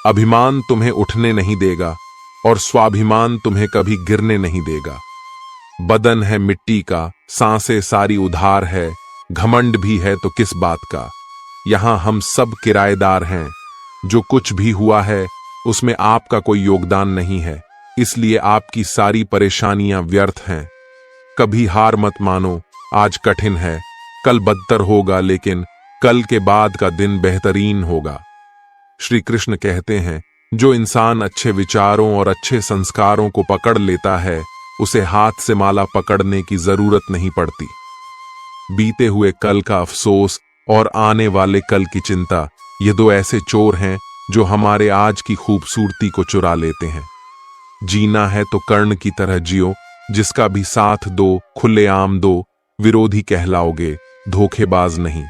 अभिमान तुम्हें उठने नहीं देगा और स्वाभिमान तुम्हें कभी गिरने नहीं देगा। बदन है मिट्टी का, सांसें सारी उधार है, घमंड भी है तो किस बात का। यहां हम सब किराएदार हैं, जो कुछ भी हुआ है उसमें आपका कोई योगदान नहीं है, इसलिए आपकी सारी परेशानियां व्यर्थ हैं। कभी हार मत मानो, आज कठिन है, कल बदतर होगा, लेकिन कल के बाद का दिन बेहतरीन होगा। श्री कृष्ण कहते हैं, जो इंसान अच्छे विचारों और अच्छे संस्कारों को पकड़ लेता है, उसे हाथ से माला पकड़ने की जरूरत नहीं पड़ती। बीते हुए कल का अफसोस और आने वाले कल की चिंता, ये दो ऐसे चोर हैं जो हमारे आज की खूबसूरती को चुरा लेते हैं। जीना है तो कर्ण की तरह जियो, जिसका भी साथ दो, खुलेआम दो, विरोधी कहलाओगे, धोखेबाज नहीं।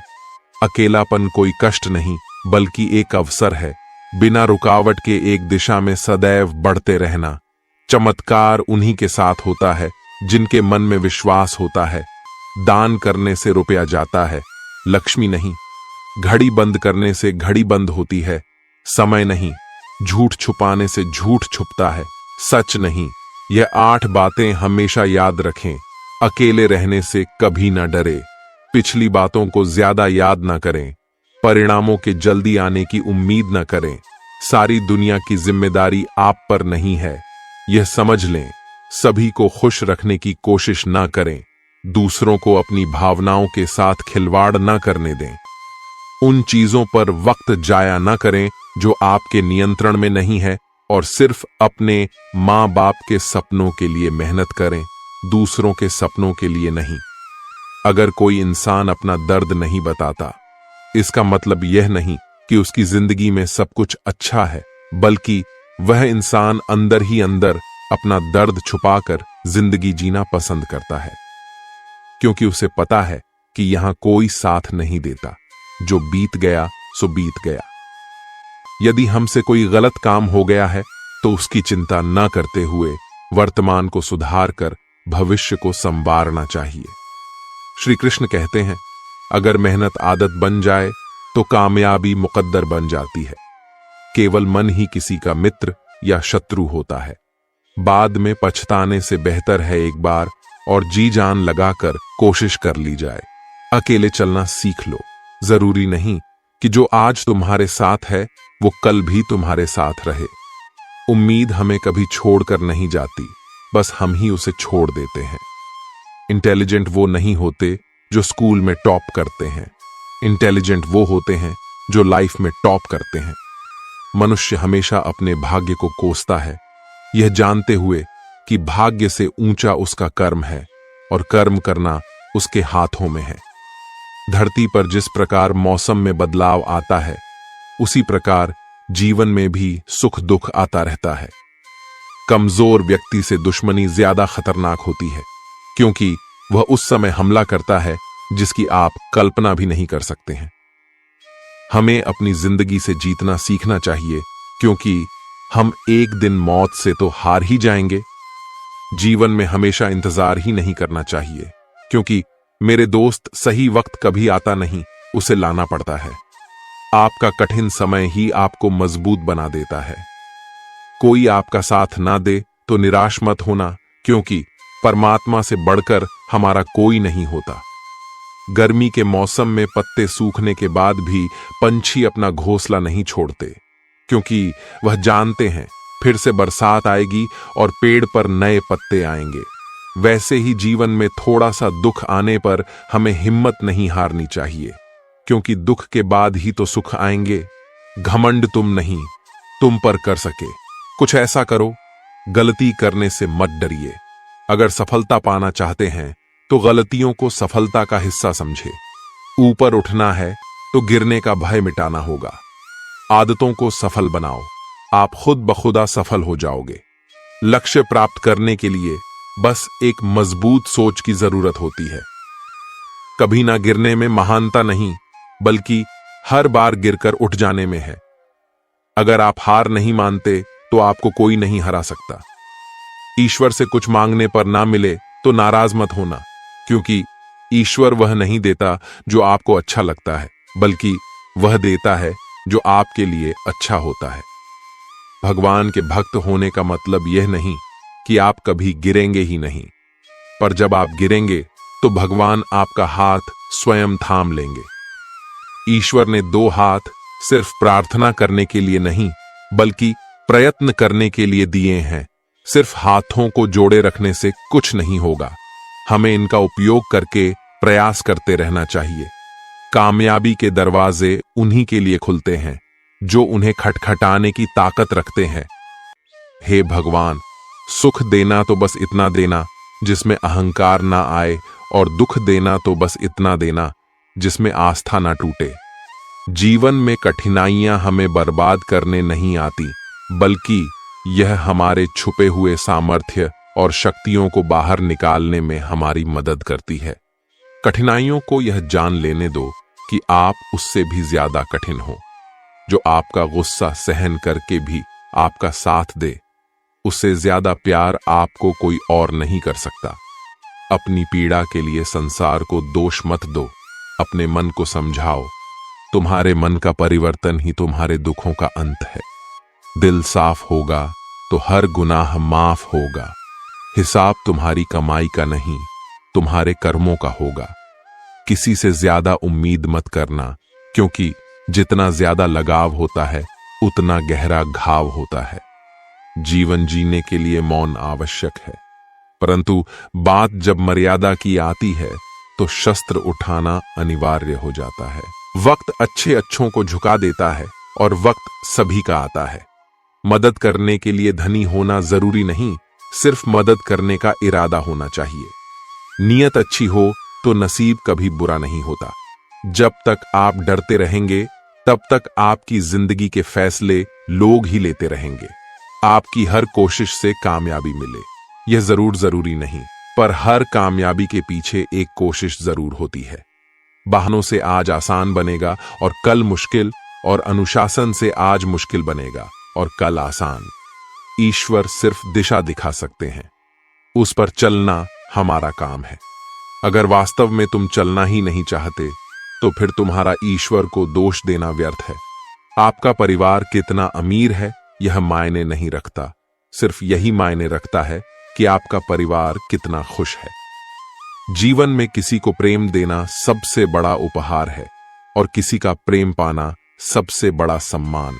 अकेलापन कोई कष्ट नहीं, बल्कि एक अवसर है। बिना रुकावट के एक दिशा में सदैव बढ़ते रहना। चमत्कार उन्हीं के साथ होता है जिनके मन में विश्वास होता है। दान करने से रुपया जाता है, लक्ष्मी नहीं। घड़ी बंद करने से घड़ी बंद होती है, समय नहीं। झूठ छुपाने से झूठ छुपता है, सच नहीं। यह 8 बातें हमेशा याद रखें। अकेले रहने से कभी न डरे। पिछली बातों को ज्यादा याद न करें। परिणामों के जल्दी आने की उम्मीद न करें। सारी दुनिया की जिम्मेदारी आप पर नहीं है, यह समझ लें। सभी को खुश रखने की कोशिश न करें। दूसरों को अपनी भावनाओं के साथ खिलवाड़ न करने दें। उन चीजों पर वक्त जाया न करें जो आपके नियंत्रण में नहीं है, और सिर्फ अपने माँ बाप के सपनों के लिए मेहनत करें, दूसरों के सपनों के लिए नहीं। अगर कोई इंसान अपना दर्द नहीं बताता, इसका मतलब यह नहीं कि उसकी जिंदगी में सब कुछ अच्छा है, बल्कि वह इंसान अंदर ही अंदर अपना दर्द छुपाकर जिंदगी जीना पसंद करता है, क्योंकि उसे पता है कि यहां कोई साथ नहीं देता। जो बीत गया सो बीत गया। यदि हमसे कोई गलत काम हो गया है तो उसकी चिंता न करते हुए वर्तमान को सुधार कर भविष्य को संवारना चाहिए। श्री कृष्ण कहते हैं, अगर मेहनत आदत बन जाए तो कामयाबी मुकद्दर बन जाती है। केवल मन ही किसी का मित्र या शत्रु होता है। बाद में पछताने से बेहतर है एक बार और जी जान लगाकर कोशिश कर ली जाए। अकेले चलना सीख लो। जरूरी नहीं कि जो आज तुम्हारे साथ है वो कल भी तुम्हारे साथ रहे। उम्मीद हमें कभी छोड़कर नहीं जाती, बस हम ही उसे छोड़ देते हैं। इंटेलिजेंट वो नहीं होते जो स्कूल में टॉप करते हैं, इंटेलिजेंट वो होते हैं जो लाइफ में टॉप करते हैं। मनुष्य हमेशा अपने भाग्य को कोसता है, यह जानते हुए कि भाग्य से ऊंचा उसका कर्म है और कर्म करना उसके हाथों में है। धरती पर जिस प्रकार मौसम में बदलाव आता है, उसी प्रकार जीवन में भी सुख दुख आता रहता है। कमजोर व्यक्ति से दुश्मनी ज्यादा खतरनाक होती है, क्योंकि वह उस समय हमला करता है जिसकी आप कल्पना भी नहीं कर सकते हैं। हमें अपनी जिंदगी से जीतना सीखना चाहिए, क्योंकि हम एक दिन मौत से तो हार ही जाएंगे। जीवन में हमेशा इंतजार ही नहीं करना चाहिए, क्योंकि मेरे दोस्त सही वक्त कभी आता नहीं, उसे लाना पड़ता है। आपका कठिन समय ही आपको मजबूत बना देता है। कोई आपका साथ ना दे तो निराश मत होना, क्योंकि परमात्मा से बढ़कर हमारा कोई नहीं होता। गर्मी के मौसम में पत्ते सूखने के बाद भी पंछी अपना घोंसला नहीं छोड़ते, क्योंकि वह जानते हैं फिर से बरसात आएगी और पेड़ पर नए पत्ते आएंगे। वैसे ही जीवन में थोड़ा सा दुख आने पर हमें हिम्मत नहीं हारनी चाहिए, क्योंकि दुख के बाद ही तो सुख आएंगे। घमंड तुम नहीं, तुम पर कर सके कुछ ऐसा करो। गलती करने से मत डरिए। अगर सफलता पाना चाहते हैं तो गलतियों को सफलता का हिस्सा समझे। ऊपर उठना है तो गिरने का भय मिटाना होगा। आदतों को सफल बनाओ, आप खुद बखुदा सफल हो जाओगे। लक्ष्य प्राप्त करने के लिए बस एक मजबूत सोच की जरूरत होती है। कभी ना गिरने में महानता नहीं, बल्कि हर बार गिरकर उठ जाने में है। अगर आप हार नहीं मानते तो आपको कोई नहीं हरा सकता। ईश्वर से कुछ मांगने पर ना मिले तो नाराज मत होना, क्योंकि ईश्वर वह नहीं देता जो आपको अच्छा लगता है, बल्कि वह देता है जो आपके लिए अच्छा होता है। भगवान के भक्त होने का मतलब यह नहीं कि आप कभी गिरेंगे ही नहीं, पर जब आप गिरेंगे तो भगवान आपका हाथ स्वयं थाम लेंगे। ईश्वर ने दो हाथ सिर्फ प्रार्थना करने के लिए नहीं, बल्कि प्रयत्न करने के लिए दिए हैं। सिर्फ हाथों को जोड़े रखने से कुछ नहीं होगा, हमें इनका उपयोग करके प्रयास करते रहना चाहिए। कामयाबी के दरवाजे उन्हीं के लिए खुलते हैं जो उन्हें खटखटाने की ताकत रखते हैं। हे भगवान, सुख देना तो बस इतना देना जिसमें अहंकार ना आए, और दुख देना तो बस इतना देना जिसमें आस्था ना टूटे। जीवन में कठिनाइयां हमें बर्बाद करने नहीं आती, बल्कि यह हमारे छुपे हुए सामर्थ्य और शक्तियों को बाहर निकालने में हमारी मदद करती है। कठिनाइयों को यह जान लेने दो कि आप उससे भी ज्यादा कठिन हो। जो आपका गुस्सा सहन करके भी आपका साथ दे, उससे ज्यादा प्यार आपको कोई और नहीं कर सकता। अपनी पीड़ा के लिए संसार को दोष मत दो, अपने मन को समझाओ। तुम्हारे मन का परिवर्तन ही तुम्हारे दुखों का अंत है। दिल साफ होगा तो हर गुनाह माफ होगा। हिसाब तुम्हारी कमाई का नहीं, तुम्हारे कर्मों का होगा। किसी से ज्यादा उम्मीद मत करना, क्योंकि जितना ज्यादा लगाव होता है उतना गहरा घाव होता है। जीवन जीने के लिए मौन आवश्यक है, परंतु बात जब मर्यादा की आती है तो शस्त्र उठाना अनिवार्य हो जाता है। वक्त अच्छे अच्छों को झुका देता है और वक्त सभी का आता है। मदद करने के लिए धनी होना जरूरी नहीं, सिर्फ मदद करने का इरादा होना चाहिए। नियत अच्छी हो तो नसीब कभी बुरा नहीं होता। जब तक आप डरते रहेंगे तब तक आपकी जिंदगी के फैसले लोग ही लेते रहेंगे। आपकी हर कोशिश से कामयाबी मिले यह जरूरी नहीं, पर हर कामयाबी के पीछे एक कोशिश जरूर होती है। बहानों से आज आसान बनेगा और कल मुश्किल, और अनुशासन से आज मुश्किल बनेगा और कल आसान। ईश्वर सिर्फ दिशा दिखा सकते हैं, उस पर चलना हमारा काम है। अगर वास्तव में तुम चलना ही नहीं चाहते तो फिर तुम्हारा ईश्वर को दोष देना व्यर्थ है। आपका परिवार कितना अमीर है यह मायने नहीं रखता, सिर्फ यही मायने रखता है कि आपका परिवार कितना खुश है। जीवन में किसी को प्रेम देना सबसे बड़ा उपहार है और किसी का प्रेम पाना सबसे बड़ा सम्मान।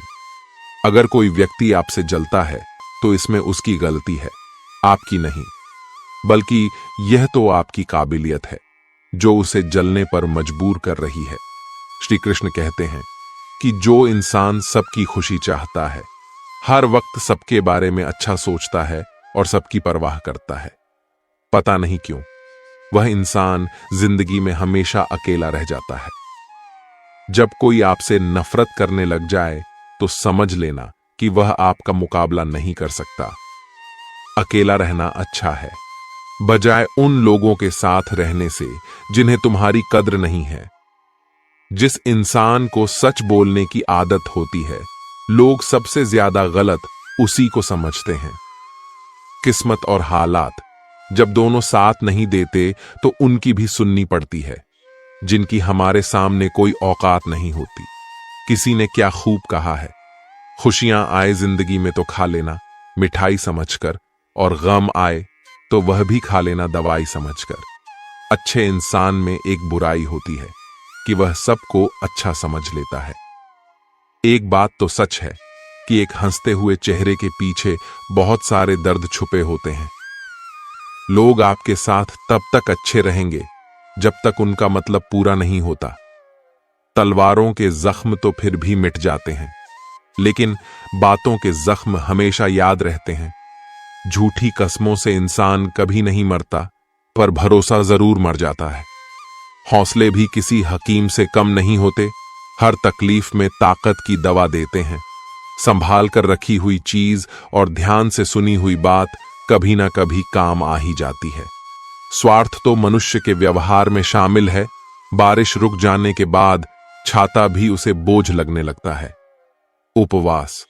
अगर कोई व्यक्ति आपसे जलता है तो इसमें उसकी गलती है, आपकी नहीं, बल्कि यह तो आपकी काबिलियत है जो उसे जलने पर मजबूर कर रही है। श्री कृष्ण कहते हैं कि जो इंसान सबकी खुशी चाहता है, हर वक्त सबके बारे में अच्छा सोचता है और सबकी परवाह करता है, पता नहीं क्यों वह इंसान जिंदगी में हमेशा अकेला रह जाता है। जब कोई आपसे नफरत करने लग जाए तो समझ लेना कि वह आपका मुकाबला नहीं कर सकता। अकेला रहना अच्छा है, बजाय उन लोगों के साथ रहने से जिन्हें तुम्हारी कद्र नहीं है। जिस इंसान को सच बोलने की आदत होती है, लोग सबसे ज्यादा गलत उसी को समझते हैं। किस्मत और हालात जब दोनों साथ नहीं देते तो उनकी भी सुननी पड़ती है, जिनकी हमारे सामने कोई औकात नहीं होती। किसी ने क्या खूब कहा है, खुशियां आए जिंदगी में तो खा लेना मिठाई समझकर, और गम आए तो वह भी खा लेना दवाई समझकर। अच्छे इंसान में एक बुराई होती है कि वह सबको अच्छा समझ लेता है। एक बात तो सच है कि एक हंसते हुए चेहरे के पीछे बहुत सारे दर्द छुपे होते हैं। लोग आपके साथ तब तक अच्छे रहेंगे जब तक उनका मतलब पूरा नहीं होता। तलवारों के जख्म तो फिर भी मिट जाते हैं, लेकिन बातों के जख्म हमेशा याद रहते हैं। झूठी कस्मों से इंसान कभी नहीं मरता, पर भरोसा जरूर मर जाता है। हौसले भी किसी हकीम से कम नहीं होते, हर तकलीफ में ताकत की दवा देते हैं। संभाल कर रखी हुई चीज और ध्यान से सुनी हुई बात कभी ना कभी काम आ ही जाती है। स्वार्थ तो मनुष्य के व्यवहार में शामिल है। बारिश रुक जाने के बाद छाता भी उसे बोझ लगने लगता है। उपवास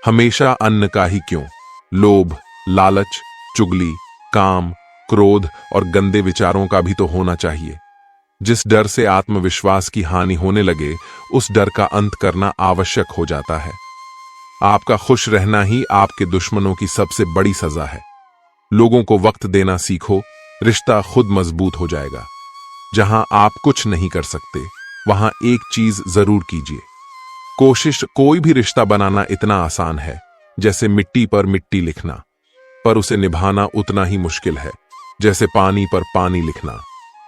हमेशा अन्न का ही क्यों, लोभ, लालच, चुगली, काम, क्रोध और गंदे विचारों का भी तो होना चाहिए। जिस डर से आत्मविश्वास की हानि होने लगे, उस डर का अंत करना आवश्यक हो जाता है। आपका खुश रहना ही आपके दुश्मनों की सबसे बड़ी सजा है। लोगों को वक्त देना सीखो, रिश्ता खुद मजबूत हो जाएगा। जहां आप कुछ नहीं कर सकते, वहां एक चीज जरूर कीजिए। कोई भी रिश्ता बनाना इतना आसान है जैसे मिट्टी पर मिट्टी लिखना, पर उसे निभाना उतना ही मुश्किल है जैसे पानी पर पानी लिखना।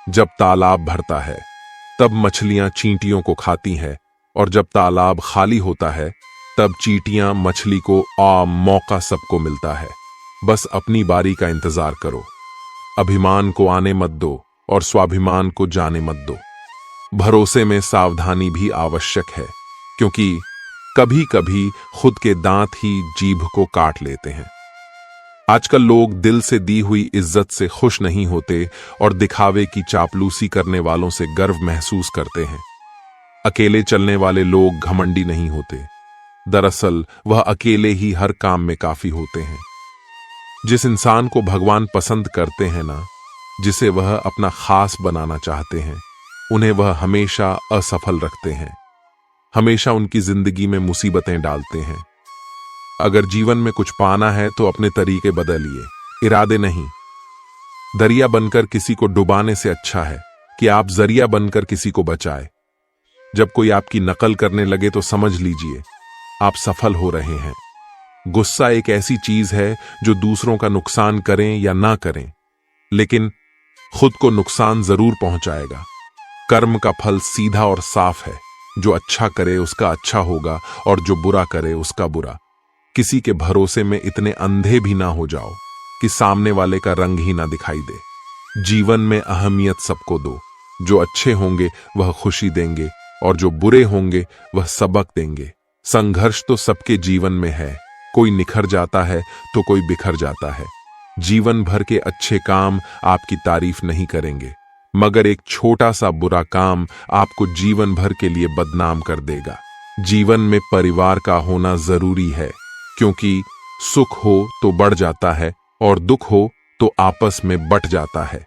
जब तालाब भरता है तब मछलियां चींटियों को खाती हैं, और जब तालाब खाली होता है तब चींटियां मछली को मौका सबको मिलता है। बस अपनी बारी का इंतजार करो। अभिमान को आने मत दो और स्वाभिमान को जाने मत दो। भरोसे में सावधानी भी आवश्यक है, क्योंकि कभी कभी खुद के दांत ही जीभ को काट लेते हैं। आजकल लोग दिल से दी हुई इज्जत से खुश नहीं होते और दिखावे की चापलूसी करने वालों से गर्व महसूस करते हैं। अकेले चलने वाले लोग घमंडी नहीं होते। दरअसल वह अकेले ही हर काम में काफी होते हैं। जिस इंसान को भगवान पसंद करते हैं ना, जिसे वह अपना खास बनाना चाहते हैं, उन्हें वह हमेशा असफल रखते हैं, हमेशा उनकी जिंदगी में मुसीबतें डालते हैं। अगर जीवन में कुछ पाना है तो अपने तरीके बदलिए, इरादे नहीं। दरिया बनकर किसी को डुबाने से अच्छा है कि आप जरिया बनकर किसी को बचाए। जब कोई आपकी नकल करने लगे तो समझ लीजिए आप सफल हो रहे हैं। गुस्सा एक ऐसी चीज है जो दूसरों का नुकसान करें या ना करें, लेकिन खुद को नुकसान जरूर पहुंचाएगा। कर्म का फल सीधा और साफ है। जो अच्छा करे उसका अच्छा होगा और जो बुरा करे उसका बुरा। किसी के भरोसे में इतने अंधे भी ना हो जाओ कि सामने वाले का रंग ही ना दिखाई दे। जीवन में अहमियत सबको दो। जो अच्छे होंगे वह खुशी देंगे और जो बुरे होंगे वह सबक देंगे। संघर्ष तो सबके जीवन में है। कोई निखर जाता है तो कोई बिखर जाता है। जीवन भर के अच्छे काम आपकी तारीफ नहीं करेंगे, मगर एक छोटा सा बुरा काम आपको जीवन भर के लिए बदनाम कर देगा। जीवन में परिवार का होना जरूरी है, क्योंकि सुख हो तो बढ़ जाता है और दुख हो तो आपस में बट जाता है।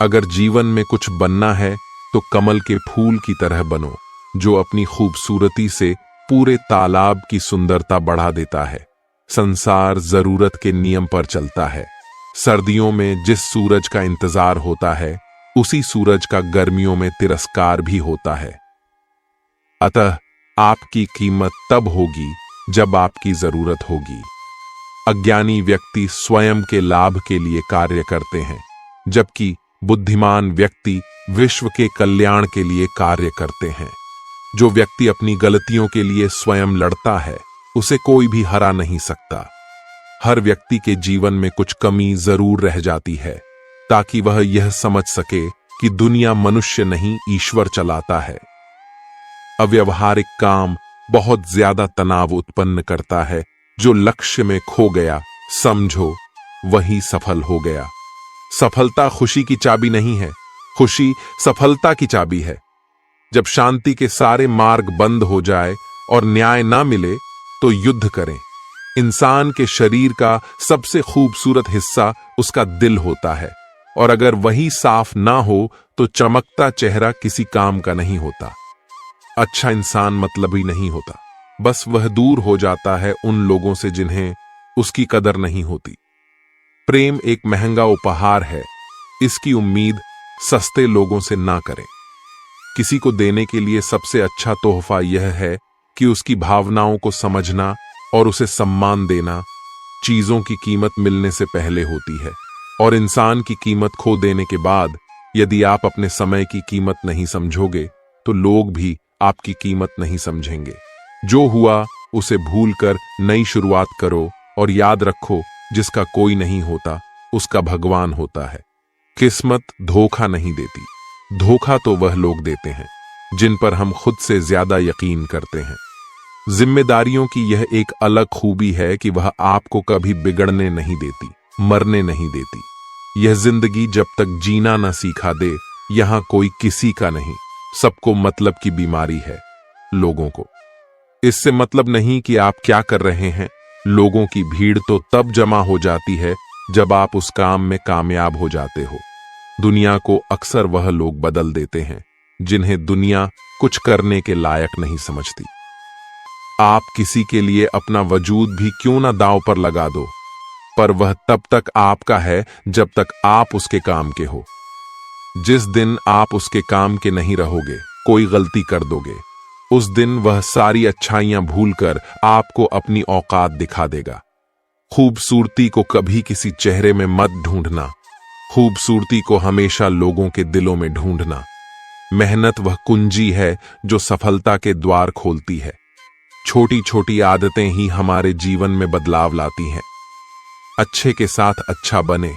अगर जीवन में कुछ बनना है तो कमल के फूल की तरह बनो, जो अपनी खूबसूरती से पूरे तालाब की सुंदरता बढ़ा देता है। संसार जरूरत के नियम पर चलता है। सर्दियों में जिस सूरज का इंतजार होता है, उसी सूरज का गर्मियों में तिरस्कार भी होता है। अतः आपकी कीमत तब होगी जब आपकी जरूरत होगी। अज्ञानी व्यक्ति स्वयं के लाभ के लिए कार्य करते हैं, जबकि बुद्धिमान व्यक्ति विश्व के कल्याण के लिए कार्य करते हैं। जो व्यक्ति अपनी गलतियों के लिए स्वयं लड़ता है, उसे कोई भी हरा नहीं सकता। हर व्यक्ति के जीवन में कुछ कमी जरूर रह जाती है, ताकि वह यह समझ सके कि दुनिया मनुष्य नहीं ईश्वर चलाता है। अव्यावहारिक काम बहुत ज्यादा तनाव उत्पन्न करता है। जो लक्ष्य में खो गया, समझो वही सफल हो गया। सफलता खुशी की चाबी नहीं है, खुशी सफलता की चाबी है। जब शांति के सारे मार्ग बंद हो जाए और न्याय ना मिले तो युद्ध करें। इंसान के शरीर का सबसे खूबसूरत हिस्सा उसका दिल होता है, और अगर वही साफ ना हो तो चमकता चेहरा किसी काम का नहीं होता। अच्छा इंसान मतलबी नहीं होता, बस वह दूर हो जाता है उन लोगों से जिन्हें उसकी कदर नहीं होती। प्रेम एक महंगा उपहार है, इसकी उम्मीद सस्ते लोगों से ना करें। किसी को देने के लिए सबसे अच्छा तोहफा यह है कि उसकी भावनाओं को समझना और उसे सम्मान देना। चीजों की कीमत मिलने से पहले होती है, और इंसान की कीमत खो देने के बाद। यदि आप अपने समय की कीमत नहीं समझोगे तो लोग भी आपकी कीमत नहीं समझेंगे। जो हुआ उसे भूलकर नई शुरुआत करो, और याद रखो जिसका कोई नहीं होता उसका भगवान होता है। किस्मत धोखा नहीं देती, धोखा तो वह लोग देते हैं जिन पर हम खुद से ज्यादा यकीन करते हैं। जिम्मेदारियों की यह एक अलग खूबी है कि वह आपको कभी बिगड़ने नहीं देती, मरने नहीं देती। यह जिंदगी जब तक जीना न सीखा दे, यहां कोई किसी का नहीं, सबको मतलब की बीमारी है। लोगों को इससे मतलब नहीं कि आप क्या कर रहे हैं। लोगों की भीड़ तो तब जमा हो जाती है जब आप उस काम में कामयाब हो जाते हो। दुनिया को अक्सर वह लोग बदल देते हैं जिन्हें दुनिया कुछ करने के लायक नहीं समझती। आप किसी के लिए अपना वजूद भी क्यों ना दांव पर लगा दो, पर वह तब तक आपका है जब तक आप उसके काम के हो। जिस दिन आप उसके काम के नहीं रहोगे, कोई गलती कर दोगे, उस दिन वह सारी अच्छाइयां भूलकर आपको अपनी औकात दिखा देगा। खूबसूरती को कभी किसी चेहरे में मत ढूंढना, खूबसूरती को हमेशा लोगों के दिलों में ढूंढना। मेहनत वह कुंजी है जो सफलता के द्वार खोलती है। छोटी छोटी आदतें ही हमारे जीवन में बदलाव लाती हैं। अच्छे के साथ अच्छा बने,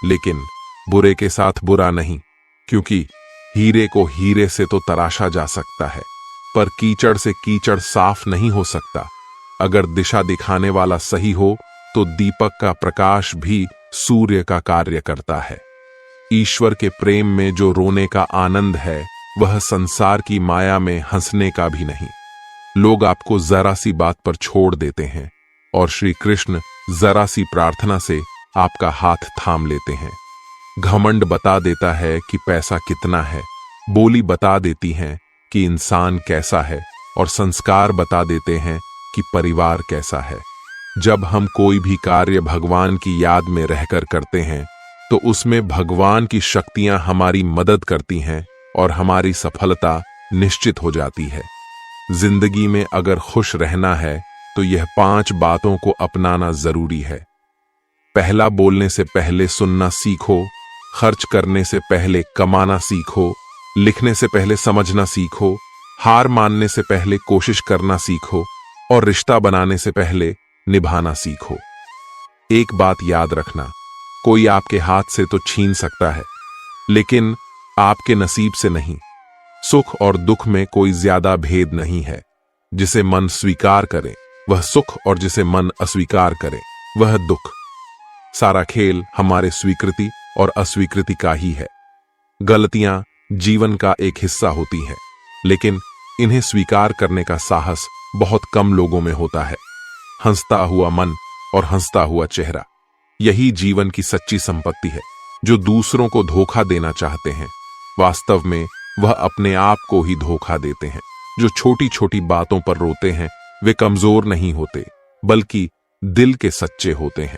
लेकिन बुरे के साथ बुरा नहीं, क्योंकि हीरे को हीरे से तो तराशा जा सकता है, पर कीचड़ से कीचड़ साफ नहीं हो सकता। अगर दिशा दिखाने वाला सही हो तो दीपक का प्रकाश भी सूर्य का कार्य करता है। ईश्वर के प्रेम में जो रोने का आनंद है, वह संसार की माया में हंसने का भी नहीं। लोग आपको जरा सी बात पर छोड़ देते हैं और श्री कृष्ण जरा सी प्रार्थना से आपका हाथ थाम लेते हैं। घमंड बता देता है कि पैसा कितना है, बोली बता देती हैं कि इंसान कैसा है, और संस्कार बता देते हैं कि परिवार कैसा है। जब हम कोई भी कार्य भगवान की याद में रहकर करते हैं, तो उसमें भगवान की शक्तियां हमारी मदद करती हैं और हमारी सफलता निश्चित हो जाती है। जिंदगी में अगर खुश रहना है तो यह 5 बातों को अपनाना जरूरी है। पहला, बोलने से पहले सुनना सीखो, खर्च करने से पहले कमाना सीखो, लिखने से पहले समझना सीखो, हार मानने से पहले कोशिश करना सीखो, और रिश्ता बनाने से पहले निभाना सीखो। एक बात याद रखना, कोई आपके हाथ से तो छीन सकता है, लेकिन आपके नसीब से नहीं। सुख और दुख में कोई ज्यादा भेद नहीं है। जिसे मन स्वीकार करे वह सुख, और जिसे मन अस्वीकार करे वह दुख। सारा खेल हमारे स्वीकृति और अस्वीकृति का ही है। गलतियां जीवन का एक हिस्सा होती हैं, लेकिन इन्हें स्वीकार करने का साहस बहुत कम लोगों में होता है। हंसता हुआ मन और हंसता हुआ चेहरा, यही जीवन की सच्ची संपत्ति है। जो दूसरों को धोखा देना चाहते हैं, वास्तव में वह अपने आप को ही धोखा देते हैं। जो छोटी छोटी बातों पर रोते हैं, वे कमजोर नहीं होते, बल्कि दिल के सच्चे होते हैं।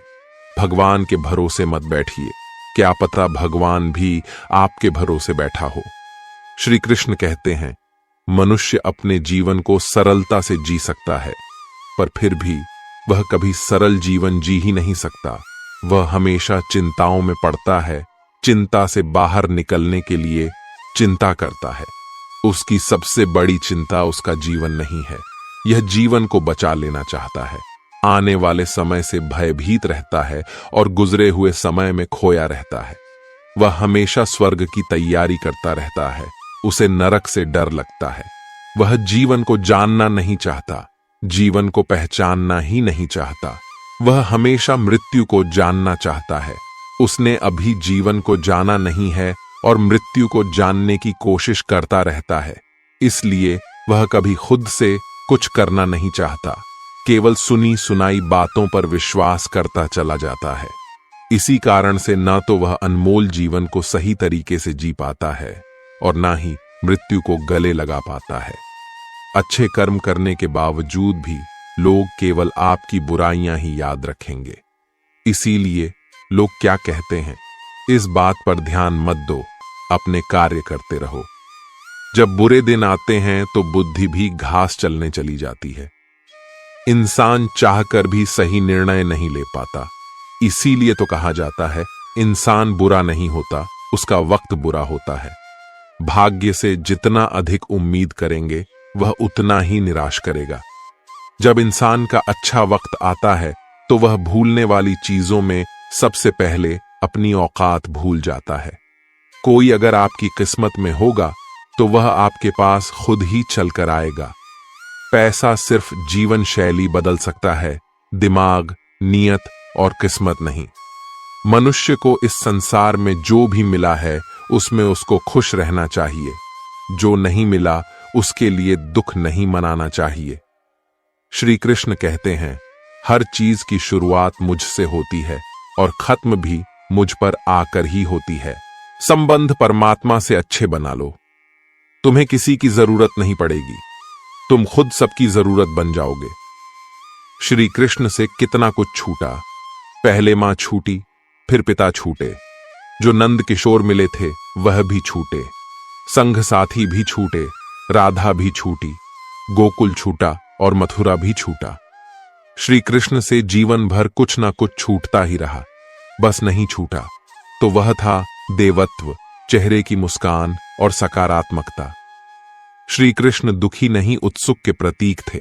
भगवान के भरोसे मत बैठिए, क्या पता भगवान भी आपके भरोसे बैठा हो। श्री कृष्ण कहते हैं, मनुष्य अपने जीवन को सरलता से जी सकता है, पर फिर भी वह कभी सरल जीवन जी ही नहीं सकता। वह हमेशा चिंताओं में पड़ता है, चिंता से बाहर निकलने के लिए चिंता करता है। उसकी सबसे बड़ी चिंता उसका जीवन नहीं है, यह जीवन को बचा लेना चाहता है। आने वाले समय से भयभीत रहता है और गुजरे हुए समय में खोया रहता है। वह हमेशा स्वर्ग की तैयारी करता रहता है, उसे नरक से डर लगता है। वह जीवन को जानना नहीं चाहता, जीवन को पहचानना ही नहीं चाहता। वह हमेशा मृत्यु को जानना चाहता है। उसने अभी जीवन को जाना नहीं है और मृत्यु को जानने की कोशिश करता रहता है। इसलिए वह कभी खुद से कुछ करना नहीं चाहता, केवल सुनी सुनाई बातों पर विश्वास करता चला जाता है। इसी कारण से न तो वह अनमोल जीवन को सही तरीके से जी पाता है और न ही मृत्यु को गले लगा पाता है। अच्छे कर्म करने के बावजूद भी लोग केवल आपकी बुराइयां ही याद रखेंगे। इसीलिए लोग क्या कहते हैं, इस बात पर ध्यान मत दो, अपने कार्य करते रहो। जब बुरे दिन आते हैं तो बुद्धि भी घास चलने चली जाती है। इंसान चाहकर भी सही निर्णय नहीं ले पाता। इसीलिए तो कहा जाता है, इंसान बुरा नहीं होता, उसका वक्त बुरा होता है। भाग्य से जितना अधिक उम्मीद करेंगे, वह उतना ही निराश करेगा। जब इंसान का अच्छा वक्त आता है तो वह भूलने वाली चीजों में सबसे पहले अपनी औकात भूल जाता है। कोई अगर आपकी किस्मत में होगा तो वह आपके पास खुद ही चलकर आएगा। पैसा सिर्फ जीवन शैली बदल सकता है, दिमाग, नियत और किस्मत नहीं। मनुष्य को इस संसार में जो भी मिला है उसमें उसको खुश रहना चाहिए। जो नहीं मिला उसके लिए दुख नहीं मनाना चाहिए। श्री कृष्ण कहते हैं, हर चीज की शुरुआत मुझसे होती है और खत्म भी मुझ पर आकर ही होती है। संबंध परमात्मा से अच्छे बना लो, तुम्हें किसी की जरूरत नहीं पड़ेगी। तुम खुद सबकी जरूरत बन जाओगे। श्री कृष्ण से कितना कुछ छूटा। पहले मां छूटी, फिर पिता छूटे, जो नंद किशोर मिले थे वह भी छूटे, संघ साथी भी छूटे, राधा भी छूटी, गोकुल छूटा और मथुरा भी छूटा। श्री कृष्ण से जीवन भर कुछ ना कुछ छूटता ही रहा। बस नहीं छूटा तो वह था देवत्व, चेहरे की मुस्कान और सकारात्मकता। श्री कृष्ण दुखी नहीं उत्सुक के प्रतीक थे।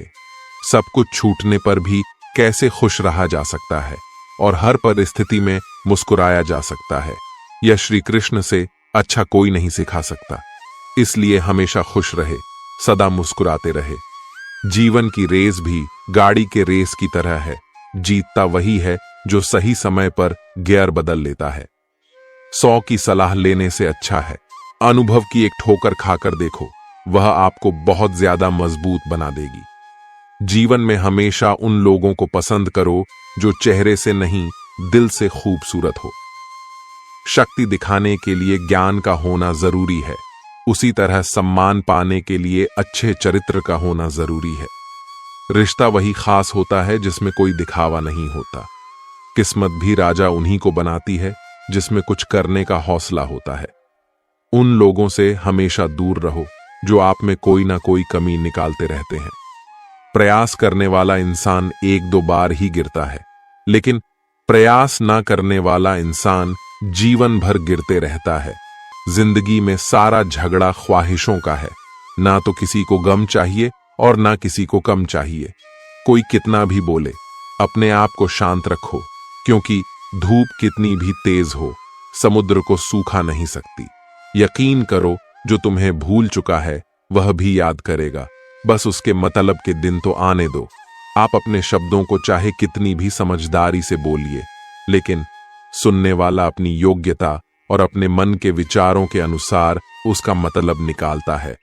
सब कुछ छूटने पर भी कैसे खुश रहा जा सकता है और हर परिस्थिति में मुस्कुराया जा सकता है, यह श्री कृष्ण से अच्छा कोई नहीं सिखा सकता। इसलिए हमेशा खुश रहे, सदा मुस्कुराते रहे। जीवन की रेस भी गाड़ी के रेस की तरह है। जीतता वही है जो सही समय पर गियर बदल लेता है। 100 की सलाह लेने से अच्छा है अनुभव की एक ठोकर खाकर देखो, वह आपको बहुत ज्यादा मजबूत बना देगी। जीवन में हमेशा उन लोगों को पसंद करो जो चेहरे से नहीं दिल से खूबसूरत हो। शक्ति दिखाने के लिए ज्ञान का होना जरूरी है, उसी तरह सम्मान पाने के लिए अच्छे चरित्र का होना जरूरी है। रिश्ता वही खास होता है जिसमें कोई दिखावा नहीं होता। किस्मत भी राजा उन्हीं को बनाती है जिसमें कुछ करने का हौसला होता है। उन लोगों से हमेशा दूर रहो जो आप में कोई ना कोई कमी निकालते रहते हैं। प्रयास करने वाला इंसान 1-2 बार ही गिरता है, लेकिन प्रयास ना करने वाला इंसान जीवन भर गिरते रहता है। जिंदगी में सारा झगड़ा ख्वाहिशों का है। ना तो किसी को गम चाहिए और ना किसी को कम चाहिए। कोई कितना भी बोले, अपने आप को शांत रखो, क्योंकि धूप कितनी भी तेज हो समुद्र को सूखा नहीं सकती। यकीन करो, जो तुम्हें भूल चुका है वह भी याद करेगा, बस उसके मतलब के दिन तो आने दो। आप अपने शब्दों को चाहे कितनी भी समझदारी से बोलिए, लेकिन सुनने वाला अपनी योग्यता और अपने मन के विचारों के अनुसार उसका मतलब निकालता है।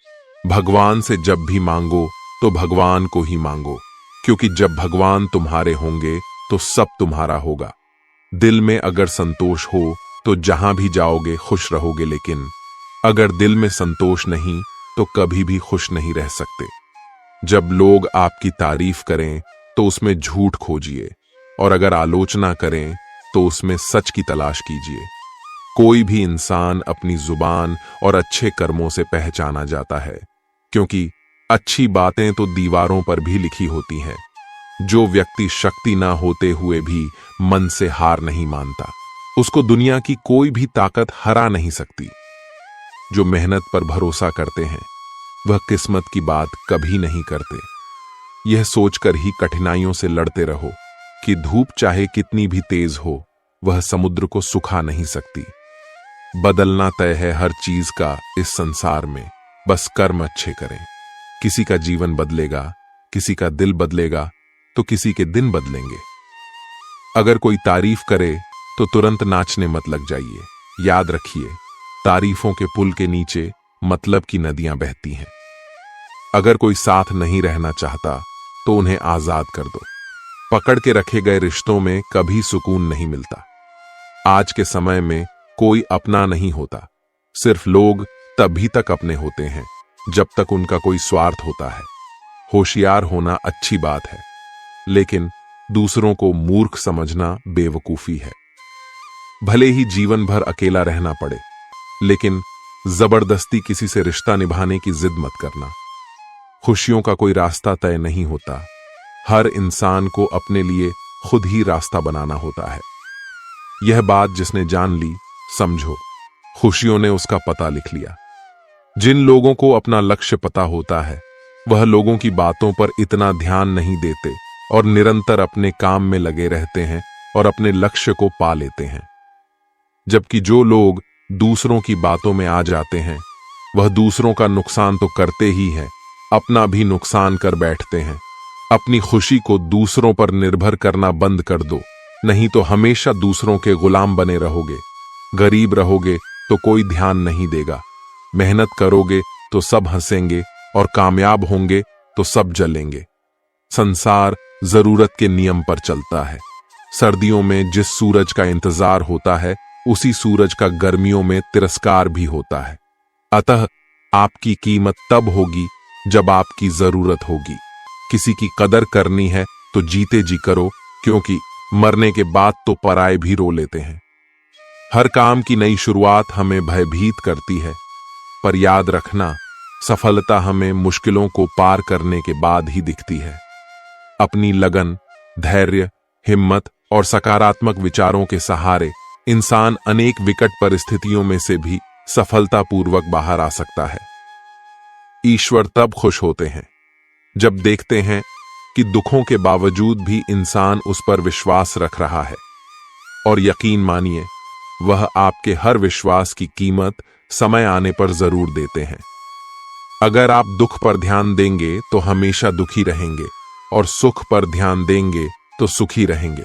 भगवान से जब भी मांगो तो भगवान को ही मांगो, क्योंकि जब भगवान तुम्हारे होंगे तो सब तुम्हारा होगा। दिल में अगर संतोष हो तो जहां भी जाओगे खुश रहोगे, लेकिन अगर दिल में संतोष नहीं तो कभी भी खुश नहीं रह सकते। जब लोग आपकी तारीफ करें तो उसमें झूठ खोजिए, और अगर आलोचना करें तो उसमें सच की तलाश कीजिए। कोई भी इंसान अपनी जुबान और अच्छे कर्मों से पहचाना जाता है, क्योंकि अच्छी बातें तो दीवारों पर भी लिखी होती हैं। जो व्यक्ति शक्ति ना होते हुए भी मन से हार नहीं मानता, उसको दुनिया की कोई भी ताकत हरा नहीं सकती। जो मेहनत पर भरोसा करते हैं वह किस्मत की बात कभी नहीं करते। यह सोचकर ही कठिनाइयों से लड़ते रहो कि धूप चाहे कितनी भी तेज हो वह समुद्र को सुखा नहीं सकती। बदलना तय है हर चीज का इस संसार में, बस कर्म अच्छे करें। किसी का जीवन बदलेगा, किसी का दिल बदलेगा, तो किसी के दिन बदलेंगे। अगर कोई तारीफ करे तो तुरंत नाचने मत लग जाइए। याद रखिए, तारीफों के पुल के नीचे मतलब की नदियां बहती हैं। अगर कोई साथ नहीं रहना चाहता तो उन्हें आजाद कर दो। पकड़ के रखे गए रिश्तों में कभी सुकून नहीं मिलता। आज के समय में कोई अपना नहीं होता, सिर्फ लोग तभी तक अपने होते हैं जब तक उनका कोई स्वार्थ होता है। होशियार होना अच्छी बात है, लेकिन दूसरों को मूर्ख समझना बेवकूफी है। भले ही जीवन भर अकेला रहना पड़े, लेकिन जबरदस्ती किसी से रिश्ता निभाने की जिद मत करना। खुशियों का कोई रास्ता तय नहीं होता, हर इंसान को अपने लिए खुद ही रास्ता बनाना होता है। यह बात जिसने जान ली, समझो खुशियों ने उसका पता लिख लिया। जिन लोगों को अपना लक्ष्य पता होता है वह लोगों की बातों पर इतना ध्यान नहीं देते और निरंतर अपने काम में लगे रहते हैं और अपने लक्ष्य को पा लेते हैं। जबकि जो लोग दूसरों की बातों में आ जाते हैं वह दूसरों का नुकसान तो करते ही हैं, अपना भी नुकसान कर बैठते हैं। अपनी खुशी को दूसरों पर निर्भर करना बंद कर दो, नहीं तो हमेशा दूसरों के गुलाम बने रहोगे। गरीब रहोगे तो कोई ध्यान नहीं देगा, मेहनत करोगे तो सब हंसेंगे और कामयाब होंगे तो सब जलेंगे। संसार जरूरत के नियम पर चलता है। सर्दियों में जिस सूरज का इंतजार होता है उसी सूरज का गर्मियों में तिरस्कार भी होता है। अतः आपकी कीमत तब होगी जब आपकी जरूरत होगी। किसी की कदर करनी है तो जीते जी करो, क्योंकि मरने के बाद तो पराये भी रो लेते हैं। हर काम की नई शुरुआत हमें भयभीत करती है, पर याद रखना, सफलता हमें मुश्किलों को पार करने के बाद ही दिखती है। अपनी लगन, धैर्य, हिम्मत और सकारात्मक विचारों के सहारे इंसान अनेक विकट परिस्थितियों में से भी सफलतापूर्वक बाहर आ सकता है। ईश्वर तब खुश होते हैं जब देखते हैं कि दुखों के बावजूद भी इंसान उस पर विश्वास रख रहा है, और यकीन मानिए, वह आपके हर विश्वास की कीमत समय आने पर जरूर देते हैं। अगर आप दुख पर ध्यान देंगे तो हमेशा दुखी रहेंगे, और सुख पर ध्यान देंगे तो सुखी रहेंगे।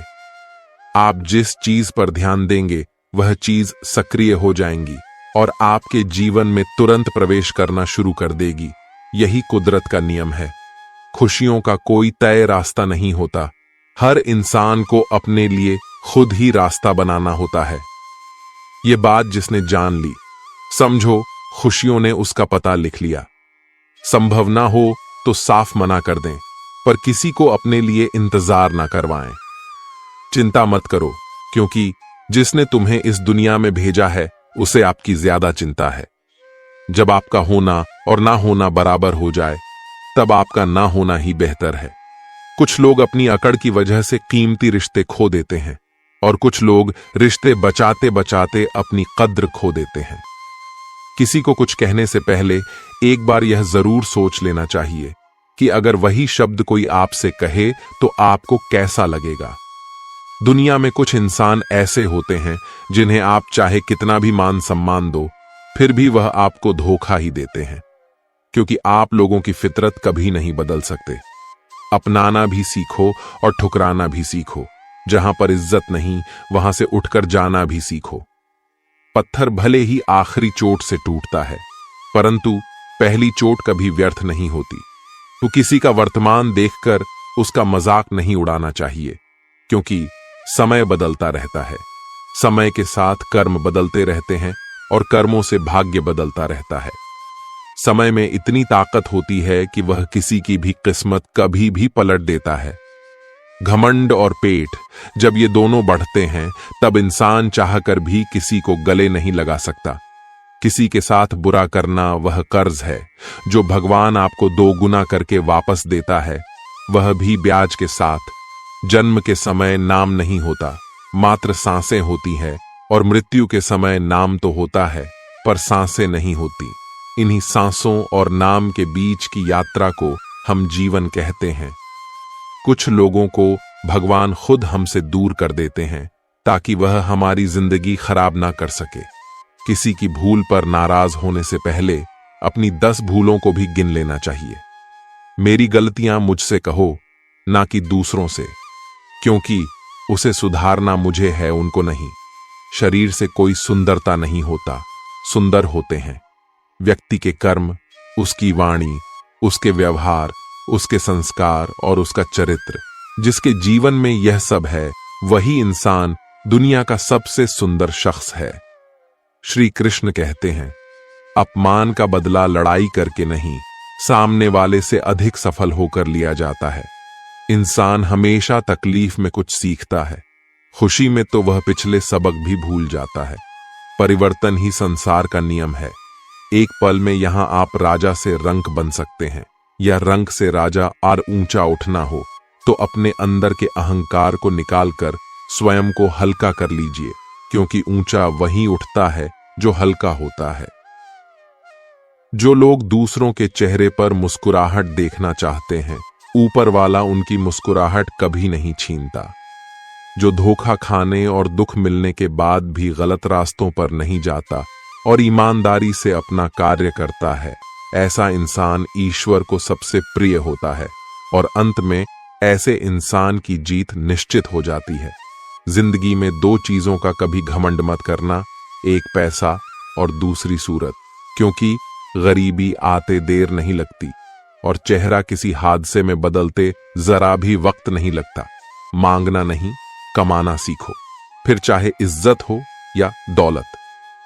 आप जिस चीज पर ध्यान देंगे वह चीज सक्रिय हो जाएंगी और आपके जीवन में तुरंत प्रवेश करना शुरू कर देगी। यही कुदरत का नियम है। खुशियों का कोई तय रास्ता नहीं होता, हर इंसान को अपने लिए खुद ही रास्ता बनाना होता है। ये बात जिसने जान ली, समझो खुशियों ने उसका पता लिख लिया। संभव ना हो तो साफ मना कर दें, पर किसी को अपने लिए इंतजार ना करवाएं। चिंता मत करो, क्योंकि जिसने तुम्हें इस दुनिया में भेजा है उसे आपकी ज्यादा चिंता है। जब आपका होना और ना होना बराबर हो जाए, तब आपका ना होना ही बेहतर है। कुछ लोग अपनी अकड़ की वजह से कीमती रिश्ते खो देते हैं, और कुछ लोग रिश्ते बचाते बचाते अपनी कद्र खो देते हैं। किसी को कुछ कहने से पहले एक बार यह जरूर सोच लेना चाहिए कि अगर वही शब्द कोई आपसे कहे तो आपको कैसा लगेगा। दुनिया में कुछ इंसान ऐसे होते हैं जिन्हें आप चाहे कितना भी मान सम्मान दो, फिर भी वह आपको धोखा ही देते हैं, क्योंकि आप लोगों की फितरत कभी नहीं बदल सकते। अपनाना भी सीखो और ठुकराना भी सीखो। जहां पर इज्जत नहीं, वहां से उठकर जाना भी सीखो। पत्थर भले ही आखिरी चोट से टूटता है, परंतु पहली चोट कभी व्यर्थ नहीं होती। तो किसी का वर्तमान देखकर उसका मजाक नहीं उड़ाना चाहिए, क्योंकि समय बदलता रहता है। समय के साथ कर्म बदलते रहते हैं और कर्मों से भाग्य बदलता रहता है। समय में इतनी ताकत होती है कि वह किसी की भी किस्मत कभी भी पलट देता है। घमंड और पेट जब ये दोनों बढ़ते हैं, तब इंसान चाहकर भी किसी को गले नहीं लगा सकता। किसी के साथ बुरा करना वह कर्ज है जो भगवान आपको 2 गुना करके वापस देता है, वह भी ब्याज के साथ। जन्म के समय नाम नहीं होता, मात्र सांसें होती हैं, और मृत्यु के समय नाम तो होता है, पर सांसें नहीं होती। इन्हीं सांसों और नाम के बीच की यात्रा को हम जीवन कहते हैं। कुछ लोगों को भगवान खुद हमसे दूर कर देते हैं ताकि वह हमारी जिंदगी खराब ना कर सके। किसी की भूल पर नाराज होने से पहले अपनी 10 भूलों को भी गिन लेना चाहिए। मेरी गलतियां मुझसे कहो, ना कि दूसरों से, क्योंकि उसे सुधारना मुझे है, उनको नहीं। शरीर से कोई सुंदरता नहीं होता, सुंदर होते हैं व्यक्ति के कर्म, उसकी वाणी, उसके व्यवहार, उसके संस्कार और उसका चरित्र। जिसके जीवन में यह सब है, वही इंसान दुनिया का सबसे सुंदर शख्स है। श्री कृष्ण कहते हैं, अपमान का बदला लड़ाई करके नहीं, सामने वाले से अधिक सफल होकर लिया जाता है। इंसान हमेशा तकलीफ में कुछ सीखता है, खुशी में तो वह पिछले सबक भी भूल जाता है। परिवर्तन ही संसार का नियम है। एक पल में यहां आप राजा से रंक बन सकते हैं, या रंक से राजा और ऊंचा उठना हो तो अपने अंदर के अहंकार को निकालकर स्वयं को हल्का कर लीजिए, क्योंकि ऊंचा वही उठता है जो हल्का होता है। जो लोग दूसरों के चेहरे पर मुस्कुराहट देखना चाहते हैं, ऊपर वाला उनकी मुस्कुराहट कभी नहीं छीनता। जो धोखा खाने और दुख मिलने के बाद भी गलत रास्तों पर नहीं जाता और ईमानदारी से अपना कार्य करता है, ऐसा इंसान ईश्वर को सबसे प्रिय होता है, और अंत में ऐसे इंसान की जीत निश्चित हो जाती है। जिंदगी में 2 चीजों का कभी घमंड मत करना, एक पैसा और दूसरी सूरत, क्योंकि गरीबी आते देर नहीं लगती और चेहरा किसी हादसे में बदलते जरा भी वक्त नहीं लगता। मांगना नहीं, कमाना सीखो, फिर चाहे इज्जत हो या दौलत।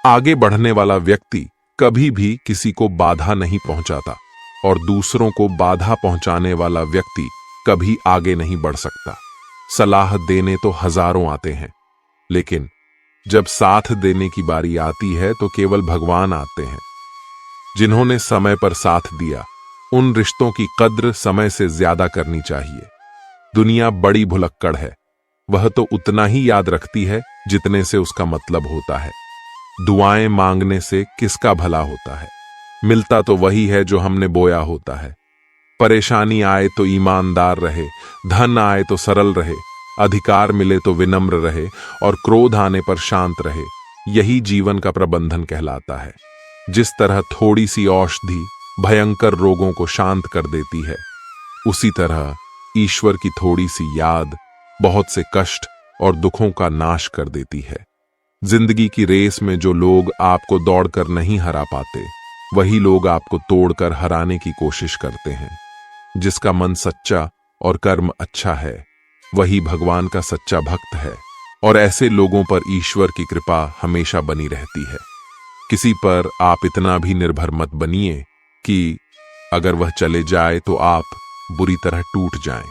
आगे बढ़ने वाला व्यक्ति कभी भी किसी को बाधा नहीं पहुंचाता, और दूसरों को बाधा पहुंचाने वाला व्यक्ति कभी आगे नहीं बढ़ सकता। सलाह देने तो हजारों आते हैं, लेकिन जब साथ देने की बारी आती है तो केवल भगवान आते हैं। जिन्होंने समय पर साथ दिया, उन रिश्तों की कद्र समय से ज्यादा करनी चाहिए। दुनिया बड़ी भुलक्कड़ है, वह तो उतना ही याद रखती है जितने से उसका मतलब होता है। दुआएं मांगने से किसका भला होता है? मिलता तो वही है जो हमने बोया होता है। परेशानी आए तो ईमानदार रहे, धन आए तो सरल रहे, अधिकार मिले तो विनम्र रहे और क्रोध आने पर शांत रहे। यही जीवन का प्रबंधन कहलाता है। जिस तरह थोड़ी सी औषधि भयंकर रोगों को शांत कर देती है, उसी तरह ईश्वर की थोड़ी सी याद बहुत से कष्ट और दुखों का नाश कर देती है। जिंदगी की रेस में जो लोग आपको दौड़कर नहीं हरा पाते, वही लोग आपको तोड़कर हराने की कोशिश करते हैं। जिसका मन सच्चा और कर्म अच्छा है, वही भगवान का सच्चा भक्त है, और ऐसे लोगों पर ईश्वर की कृपा हमेशा बनी रहती है। किसी पर आप इतना भी निर्भर मत बनिए कि अगर वह चले जाए तो आप बुरी तरह टूट जाएं।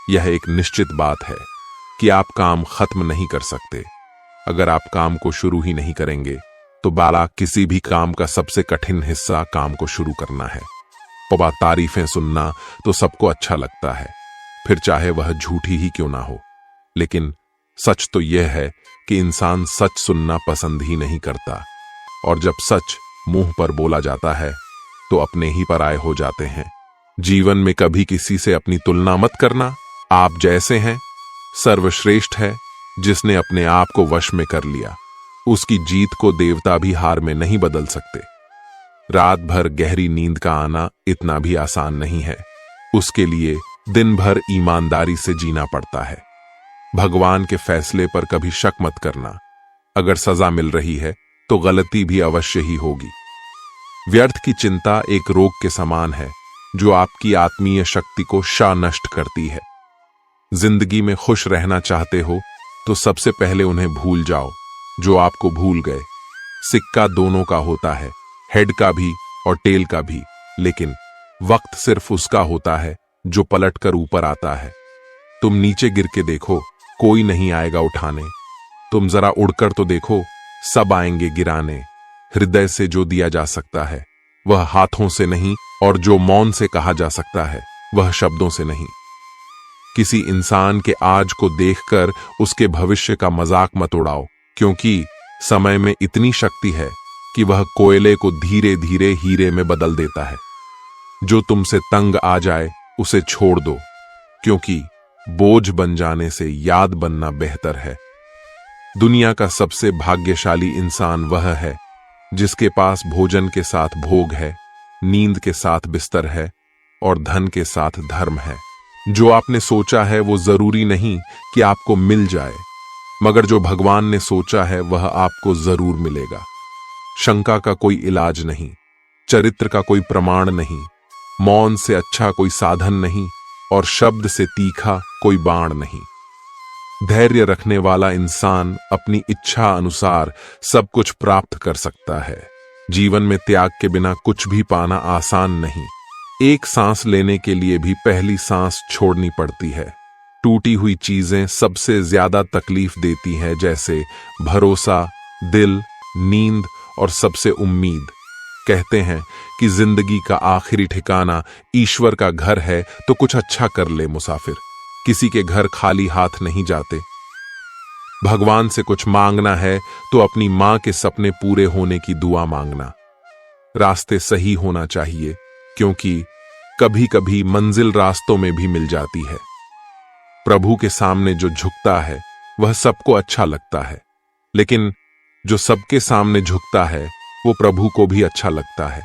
यह एक निश्चित बात है कि आप काम खत्म नहीं कर सकते। अगर आप काम को शुरू ही नहीं करेंगे तो बाला किसी भी काम का सबसे कठिन हिस्सा काम को शुरू करना है। पबा तारीफें सुनना तो सबको अच्छा लगता है, फिर चाहे वह झूठी ही क्यों ना हो। लेकिन सच तो यह है कि इंसान सच सुनना पसंद ही नहीं करता, और जब सच मुंह पर बोला जाता है तो अपने ही पराये हो जाते हैं। जीवन में कभी किसी से अपनी तुलना मत करना। आप जैसे हैं, सर्वश्रेष्ठ है जिसने अपने आप को वश में कर लिया। उसकी जीत को देवता भी हार में नहीं बदल सकते। रात भर गहरी नींद का आना इतना भी आसान नहीं है। उसके लिए दिन भर ईमानदारी से जीना पड़ता है। भगवान के फैसले पर कभी शक मत करना। अगर सजा मिल रही है तो गलती भी अवश्य ही होगी। व्यर्थ की चिंता एक रोग के समान है जो आपकी आत्मीय शक्ति को शाह नष्ट करती है। जिंदगी में खुश रहना चाहते हो तो सबसे पहले उन्हें भूल जाओ जो आपको भूल गए। सिक्का दोनों का होता है, हेड का भी और टेल का भी, लेकिन वक्त सिर्फ उसका होता है जो पलटकर ऊपर आता है। तुम नीचे गिर के देखो, कोई नहीं आएगा उठाने। तुम जरा उड़कर तो देखो, सब आएंगे गिराने। हृदय से जो दिया जा सकता है वह हाथों से नहीं, और जो मौन से कहा जा सकता है वह शब्दों से नहीं। किसी इंसान के आज को देखकर उसके भविष्य का मजाक मत उड़ाओ, क्योंकि समय में इतनी शक्ति है कि वह कोयले को धीरे धीरे हीरे में बदल देता है। जो तुमसे तंग आ जाए उसे छोड़ दो, क्योंकि बोझ बन जाने से याद बनना बेहतर है। दुनिया का सबसे भाग्यशाली इंसान वह है जिसके पास भोजन के साथ भोग है, नींद के साथ बिस्तर है और धन के साथ धर्म है। जो आपने सोचा है वो जरूरी नहीं कि आपको मिल जाए, मगर जो भगवान ने सोचा है वह आपको जरूर मिलेगा। शंका का कोई इलाज नहीं, चरित्र का कोई प्रमाण नहीं, मौन से अच्छा कोई साधन नहीं और शब्द से तीखा कोई बाण नहीं। धैर्य रखने वाला इंसान अपनी इच्छा अनुसार सब कुछ प्राप्त कर सकता है। जीवन में त्याग के बिना कुछ भी पाना आसान नहीं। एक सांस लेने के लिए भी पहली सांस छोड़नी पड़ती है। टूटी हुई चीजें सबसे ज्यादा तकलीफ देती हैं, जैसे भरोसा, दिल, नींद और सबसे उम्मीद। कहते हैं कि जिंदगी का आखिरी ठिकाना ईश्वर का घर है, तो कुछ अच्छा कर ले मुसाफिर। किसी के घर खाली हाथ नहीं जाते। भगवान से कुछ मांगना है तो अपनी मां के सपने पूरे होने की दुआ मांगना। रास्ते सही होना चाहिए, क्योंकि कभी कभी मंजिल रास्तों में भी मिल जाती है। प्रभु के सामने जो झुकता है वह सबको अच्छा लगता है, लेकिन जो सबके सामने झुकता है वो प्रभु को भी अच्छा लगता है।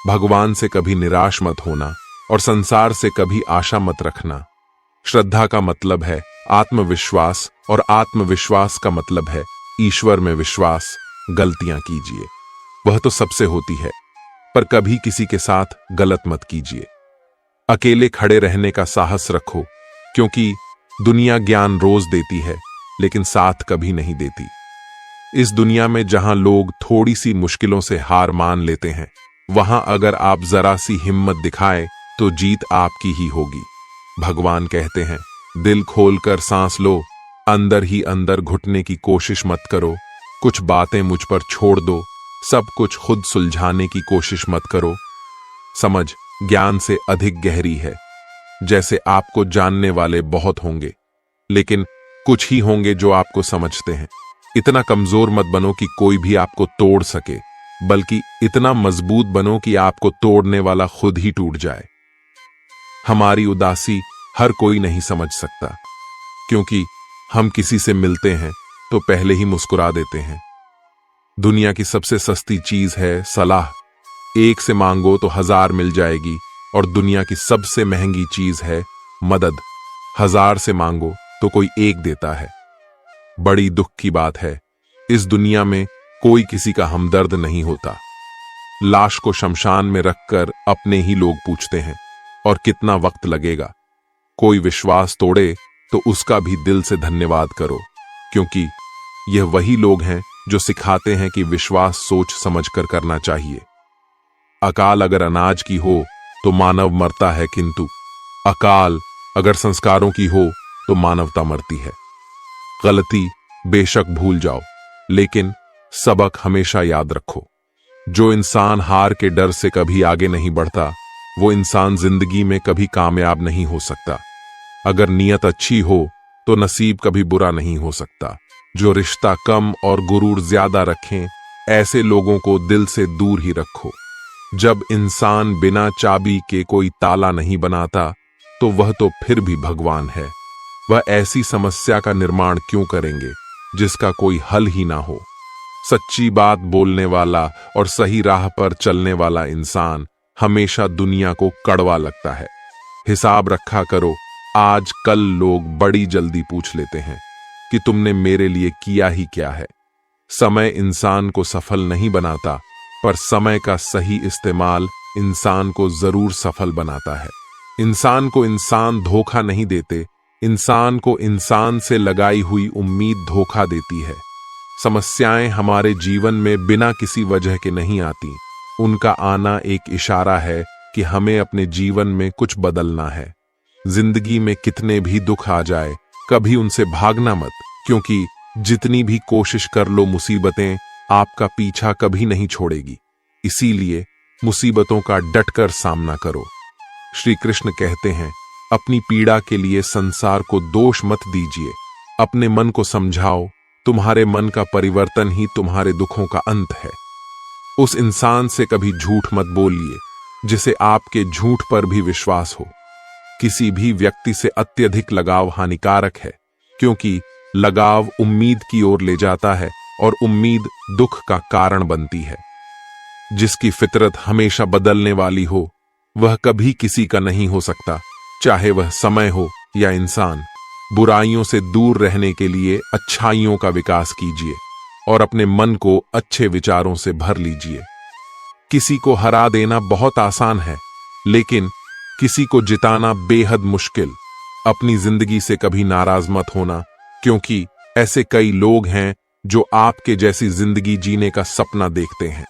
भगवान से कभी निराश मत होना और संसार से कभी आशा मत रखना। श्रद्धा का मतलब है आत्मविश्वास और आत्मविश्वास का मतलब है ईश्वर में विश्वास। गलतियां कीजिए, वह तो सबसे होती है, पर कभी किसी के साथ गलत मत कीजिए। अकेले खड़े रहने का साहस रखो, क्योंकि दुनिया ज्ञान रोज देती है लेकिन साथ कभी नहीं देती। इस दुनिया में जहां लोग थोड़ी सी मुश्किलों से हार मान लेते हैं, वहां अगर आप जरा सी हिम्मत दिखाएं तो जीत आपकी ही होगी। भगवान कहते हैं, दिल खोलकर सांस लो, अंदर ही अंदर घुटने की कोशिश मत करो, कुछ बातें मुझ पर छोड़ दो, सब कुछ खुद सुलझाने की कोशिश मत करो। समझ ज्ञान से अधिक गहरी है। जैसे आपको जानने वाले बहुत होंगे, लेकिन कुछ ही होंगे जो आपको समझते हैं। इतना कमजोर मत बनो कि कोई भी आपको तोड़ सके, बल्कि इतना मजबूत बनो कि आपको तोड़ने वाला खुद ही टूट जाए। हमारी उदासी हर कोई नहीं समझ सकता, क्योंकि हम किसी से मिलते हैं तो पहले ही मुस्कुरा देते हैं। दुनिया की सबसे सस्ती चीज है सलाह, एक से मांगो तो 1000 मिल जाएगी, और दुनिया की सबसे महंगी चीज है मदद, 1000 से मांगो तो कोई एक देता है। बड़ी दुख की बात है, इस दुनिया में कोई किसी का हमदर्द नहीं होता। लाश को शमशान में रखकर अपने ही लोग पूछते हैं, और कितना वक्त लगेगा। कोई विश्वास तोड़े तो उसका भी दिल से धन्यवाद करो, क्योंकि यह वही लोग हैं जो सिखाते हैं कि विश्वास सोच समझकर करना चाहिए। अकाल अगर अनाज की हो तो मानव मरता है, किंतु अकाल अगर संस्कारों की हो तो मानवता मरती है। गलती बेशक भूल जाओ, लेकिन सबक हमेशा याद रखो। जो इंसान हार के डर से कभी आगे नहीं बढ़ता, वो इंसान जिंदगी में कभी कामयाब नहीं हो सकता। अगर नीयत अच्छी हो तो नसीब कभी बुरा नहीं हो सकता। जो रिश्ता कम और गुरूर ज्यादा रखें, ऐसे लोगों को दिल से दूर ही रखो। जब इंसान बिना चाबी के कोई ताला नहीं बनाता, तो वह तो फिर भी भगवान है। वह ऐसी समस्या का निर्माण क्यों करेंगे जिसका कोई हल ही ना हो। सच्ची बात बोलने वाला और सही राह पर चलने वाला इंसान हमेशा दुनिया को कड़वा लगता है। हिसाब रखा करो, आज कल लोग बड़ी जल्दी पूछ लेते हैं कि तुमने मेरे लिए किया ही क्या है। समय इंसान को सफल नहीं बनाता, पर समय का सही इस्तेमाल इंसान को जरूर सफल बनाता है। इंसान को इंसान धोखा नहीं देते, इंसान को इंसान से लगाई हुई उम्मीद धोखा देती है। समस्याएं हमारे जीवन में बिना किसी वजह के नहीं आती, उनका आना एक इशारा है कि हमें अपने जीवन में कुछ बदलना है। जिंदगी में कितने भी दुख आ जाए, कभी उनसे भागना मत, क्योंकि जितनी भी कोशिश कर लो, मुसीबतें आपका पीछा कभी नहीं छोड़ेगी। इसीलिए मुसीबतों का डटकर सामना करो। श्री कृष्ण कहते हैं, अपनी पीड़ा के लिए संसार को दोष मत दीजिए, अपने मन को समझाओ, तुम्हारे मन का परिवर्तन ही तुम्हारे दुखों का अंत है। उस इंसान से कभी झूठ मत बोलिए जिसे आपके झूठ पर भी विश्वास हो। किसी भी व्यक्ति से अत्यधिक लगाव हानिकारक है, क्योंकि लगाव उम्मीद की ओर ले जाता है और उम्मीद दुख का कारण बनती है। जिसकी फितरत हमेशा बदलने वाली हो, वह कभी किसी का नहीं हो सकता, चाहे वह समय हो या इंसान। बुराइयों से दूर रहने के लिए अच्छाइयों का विकास कीजिए और अपने मन को अच्छे विचारों से भर लीजिए। किसी को हरा देना बहुत आसान है, लेकिन किसी को जिताना बेहद मुश्किल। अपनी जिंदगी से कभी नाराज मत होना, क्योंकि ऐसे कई लोग हैं जो आपके जैसी जिंदगी जीने का सपना देखते हैं।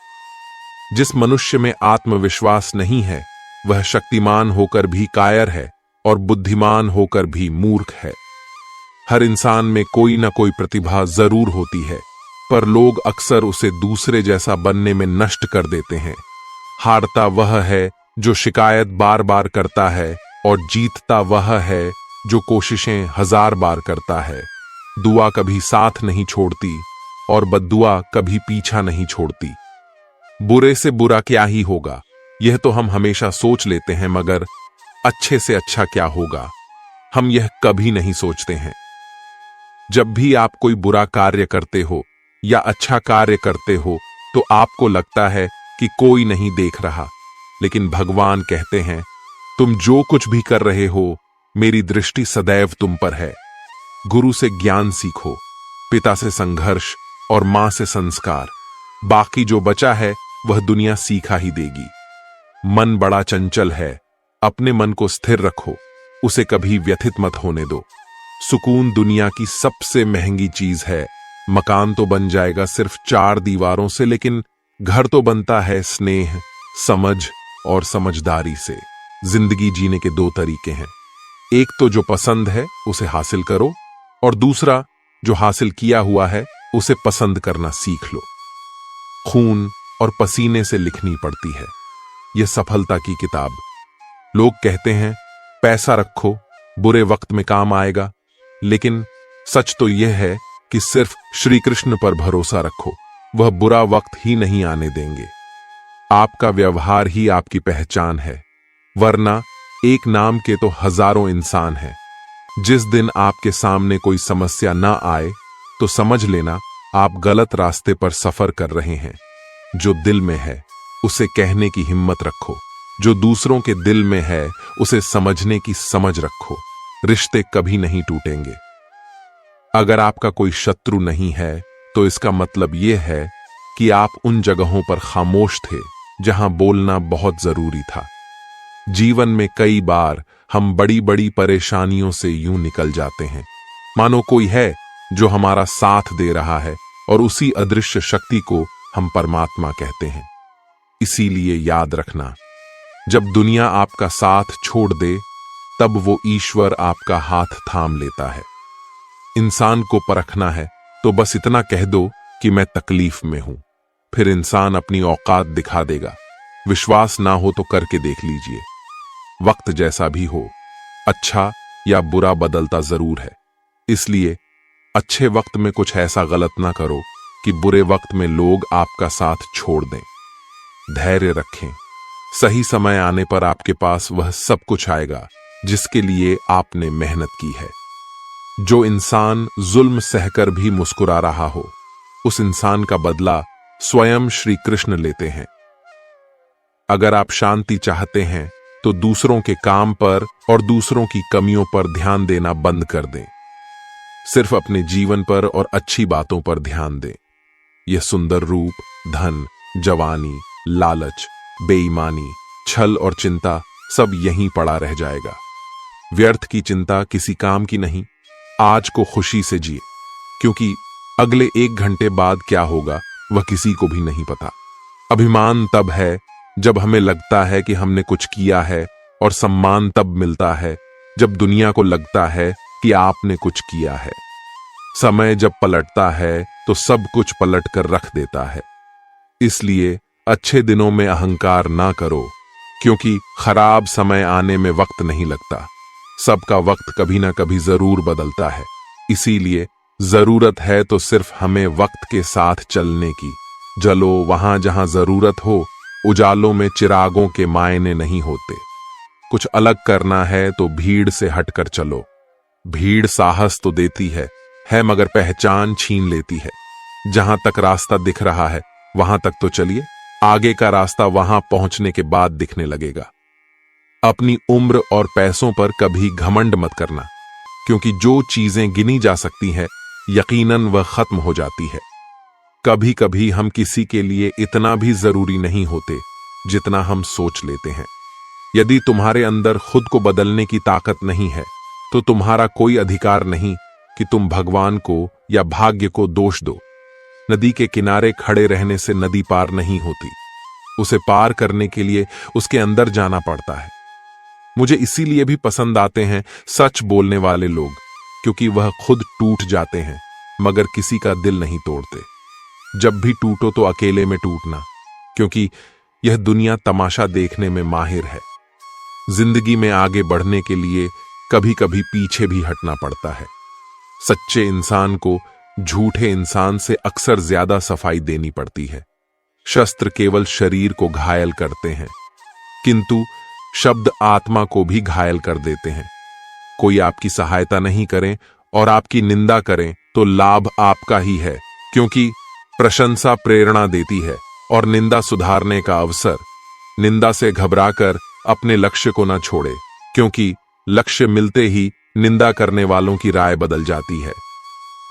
जिस मनुष्य में आत्मविश्वास नहीं है, वह शक्तिमान होकर भी कायर है और बुद्धिमान होकर भी मूर्ख है। हर इंसान में कोई ना कोई प्रतिभा जरूर होती है, पर लोग अक्सर उसे दूसरे जैसा बनने में नष्ट कर देते हैं। हारता वह है जो शिकायत बार बार करता है, और जीतता वह है जो कोशिशें 1000 बार करता है। दुआ कभी साथ नहीं छोड़ती और बद्दुआ कभी पीछा नहीं छोड़ती। बुरे से बुरा क्या ही होगा, यह तो हम हमेशा सोच लेते हैं, मगर अच्छे से अच्छा क्या होगा, हम यह कभी नहीं सोचते हैं। जब भी आप कोई बुरा कार्य करते हो या अच्छा कार्य करते हो, तो आपको लगता है कि कोई नहीं देख रहा, लेकिन भगवान कहते हैं, तुम जो कुछ भी कर रहे हो, मेरी दृष्टि सदैव तुम पर है। गुरु से ज्ञान सीखो, पिता से संघर्ष और मां से संस्कार। बाकी जो बचा है वह दुनिया सीखा ही देगी। मन बड़ा चंचल है, अपने मन को स्थिर रखो, उसे कभी व्यथित मत होने दो। सुकून दुनिया की सबसे महंगी चीज है। मकान तो बन जाएगा सिर्फ 4 दीवारों से, लेकिन घर तो बनता है स्नेह, समझ और समझदारी से। जिंदगी जीने के दो तरीके हैं, एक तो जो पसंद है उसे हासिल करो, और दूसरा जो हासिल किया हुआ है उसे पसंद करना सीख लो। खून और पसीने से लिखनी पड़ती है यह सफलता की किताब। लोग कहते हैं पैसा रखो, बुरे वक्त में काम आएगा, लेकिन सच तो यह है कि सिर्फ श्री कृष्ण पर भरोसा रखो, वह बुरा वक्त ही नहीं आने देंगे। आपका व्यवहार ही आपकी पहचान है, वरना एक नाम के तो हजारों इंसान हैं। जिस दिन आपके सामने कोई समस्या ना आए तो समझ लेना आप गलत रास्ते पर सफर कर रहे हैं। जो दिल में है उसे कहने की हिम्मत रखो, जो दूसरों के दिल में है उसे समझने की समझ रखो। रिश्ते कभी नहीं टूटेंगे। अगर आपका कोई शत्रु नहीं है तो इसका मतलब यह है कि आप उन जगहों पर खामोश थे जहां बोलना बहुत जरूरी था। जीवन में कई बार हम बड़ी बड़ी परेशानियों से यूं निकल जाते हैं मानो कोई है जो हमारा साथ दे रहा है, और उसी अदृश्य शक्ति को हम परमात्मा कहते हैं। इसीलिए याद रखना, जब दुनिया आपका साथ छोड़ दे तब वो ईश्वर आपका हाथ थाम लेता है। इंसान को परखना है तो बस इतना कह दो कि मैं तकलीफ में हूं, फिर इंसान अपनी औकात दिखा देगा। विश्वास ना हो तो करके देख लीजिए। वक्त जैसा भी हो, अच्छा या बुरा बदलता जरूर है, इसलिए अच्छे वक्त में कुछ ऐसा गलत ना करो कि बुरे वक्त में लोग आपका साथ छोड़ दें। धैर्य रखें, सही समय आने पर आपके पास वह सब कुछ आएगा जिसके लिए आपने मेहनत की है। जो इंसान जुल्म सहकर भी मुस्कुरा रहा हो, उस इंसान का बदला स्वयं श्री कृष्ण लेते हैं। अगर आप शांति चाहते हैं तो दूसरों के काम पर और दूसरों की कमियों पर ध्यान देना बंद कर दें। सिर्फ अपने जीवन पर और अच्छी बातों पर ध्यान दें। यह सुंदर रूप, धन, जवानी, लालच, बेईमानी, छल और चिंता सब यहीं पड़ा रह जाएगा। व्यर्थ की चिंता किसी काम की नहीं। आज को खुशी से जिए, क्योंकि अगले 1 घंटे बाद क्या होगा वह किसी को भी नहीं पता। अभिमान तब है जब हमें लगता है कि हमने कुछ किया है, और सम्मान तब मिलता है जब दुनिया को लगता है कि आपने कुछ किया है। समय जब पलटता है तो सब कुछ पलट कर रख देता है। इसलिए अच्छे दिनों में अहंकार ना करो, क्योंकि खराब समय आने में वक्त नहीं लगता। सबका वक्त कभी ना कभी जरूर बदलता है। इसीलिए जरूरत है तो सिर्फ हमें वक्त के साथ चलने की। जलो वहां जहां जरूरत हो, उजालों में चिरागों के मायने नहीं होते। कुछ अलग करना है तो भीड़ से हटकर चलो। भीड़ साहस तो देती है मगर पहचान छीन लेती है। जहां तक रास्ता दिख रहा है वहां तक तो चलिए, आगे का रास्ता वहां पहुंचने के बाद दिखने लगेगा। अपनी उम्र और पैसों पर कभी घमंड मत करना, क्योंकि जो चीजें गिनी जा सकती हैं यकीनन वह खत्म हो जाती है। कभी कभी हम किसी के लिए इतना भी जरूरी नहीं होते जितना हम सोच लेते हैं। यदि तुम्हारे अंदर खुद को बदलने की ताकत नहीं है तो तुम्हारा कोई अधिकार नहीं कि तुम भगवान को या भाग्य को दोष दो। नदी के किनारे खड़े रहने से नदी पार नहीं होती, उसे पार करने के लिए उसके अंदर जाना पड़ता है। मुझे इसीलिए भी पसंद आते हैं सच बोलने वाले लोग, क्योंकि वह खुद टूट जाते हैं मगर किसी का दिल नहीं तोड़ते। जब भी टूटो तो अकेले में टूटना, क्योंकि यह दुनिया तमाशा देखने में माहिर है। जिंदगी में आगे बढ़ने के लिए कभी कभी पीछे भी हटना पड़ता है। सच्चे इंसान को झूठे इंसान से अक्सर ज्यादा सफाई देनी पड़ती है। शस्त्र केवल शरीर को घायल करते हैं, किंतु शब्द आत्मा को भी घायल कर देते हैं। कोई आपकी सहायता नहीं करे और आपकी निंदा करें तो लाभ आपका ही है, क्योंकि प्रशंसा प्रेरणा देती है और निंदा सुधारने का अवसर। निंदा से घबराकर अपने लक्ष्य को न छोड़े, क्योंकि लक्ष्य मिलते ही निंदा करने वालों की राय बदल जाती है।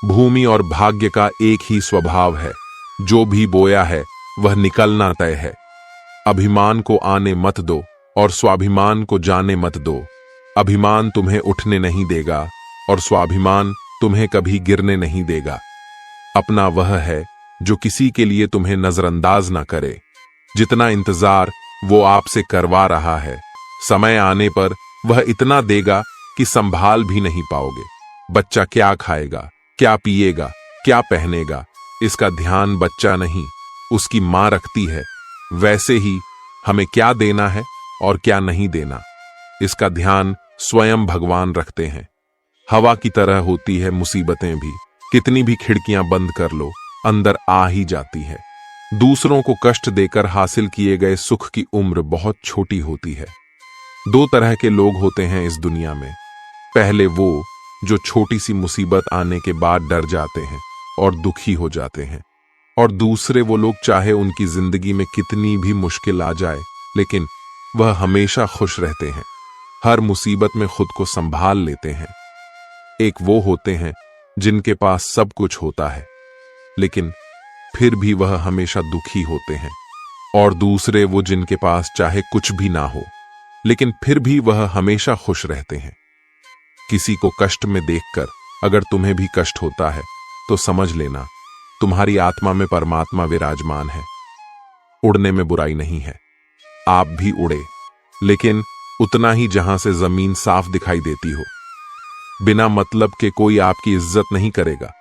भूमि और भाग्य का एक ही स्वभाव है, जो भी बोया है वह निकलना तय है। अभिमान को आने मत दो और स्वाभिमान को जाने मत दो। अभिमान तुम्हें उठने नहीं देगा और स्वाभिमान तुम्हें कभी गिरने नहीं देगा। अपना वह है जो किसी के लिए तुम्हें नजरअंदाज ना करे। जितना इंतजार वो आपसे करवा रहा है। समय आने पर वह इतना देगा कि संभाल भी नहीं पाओगे। बच्चा क्या खाएगा, क्या पिएगा, क्या पहनेगा, इसका ध्यान बच्चा नहीं, उसकी मां रखती है। वैसे ही हमें क्या देना है और क्या नहीं देना, इसका ध्यान स्वयं भगवान रखते हैं। हवा की तरह होती है मुसीबतें भी, कितनी भी खिड़कियां बंद कर लो, अंदर आ ही जाती है। दूसरों को कष्ट देकर हासिल किए गए सुख की उम्र बहुत छोटी होती है। दो तरह के लोग होते हैं इस दुनिया में। पहले वो जो छोटी सी मुसीबत आने के बाद डर जाते हैं और दुखी हो जाते हैं, और दूसरे वो लोग चाहे उनकी जिंदगी में कितनी भी मुश्किल आ जाए लेकिन वह हमेशा खुश रहते हैं, हर मुसीबत में खुद को संभाल लेते हैं। एक वो होते हैं जिनके पास सब कुछ होता है लेकिन फिर भी वह हमेशा दुखी होते हैं, और दूसरे वो जिनके पास चाहे कुछ भी ना हो लेकिन फिर भी वह हमेशा खुश रहते हैं। किसी को कष्ट में देखकर अगर तुम्हें भी कष्ट होता है तो समझ लेना तुम्हारी आत्मा में परमात्मा विराजमान है। उड़ने में बुराई नहीं है, आप भी उड़े, लेकिन उतना ही जहां से जमीन साफ दिखाई देती हो। बिना मतलब के कोई आपकी इज्जत नहीं करेगा,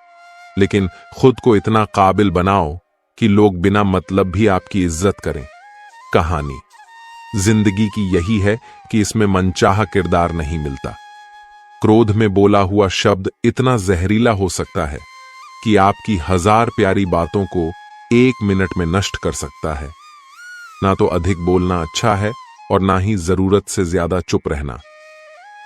लेकिन खुद को इतना काबिल बनाओ कि लोग बिना मतलब भी आपकी इज्जत करें। कहानी जिंदगी की यही है कि इसमें मनचाहा किरदार नहीं मिलता। क्रोध में बोला हुआ शब्द इतना जहरीला हो सकता है कि आपकी 1000 प्यारी बातों को 1 मिनट में नष्ट कर सकता है। ना तो अधिक बोलना अच्छा है और ना ही जरूरत से ज्यादा चुप रहना।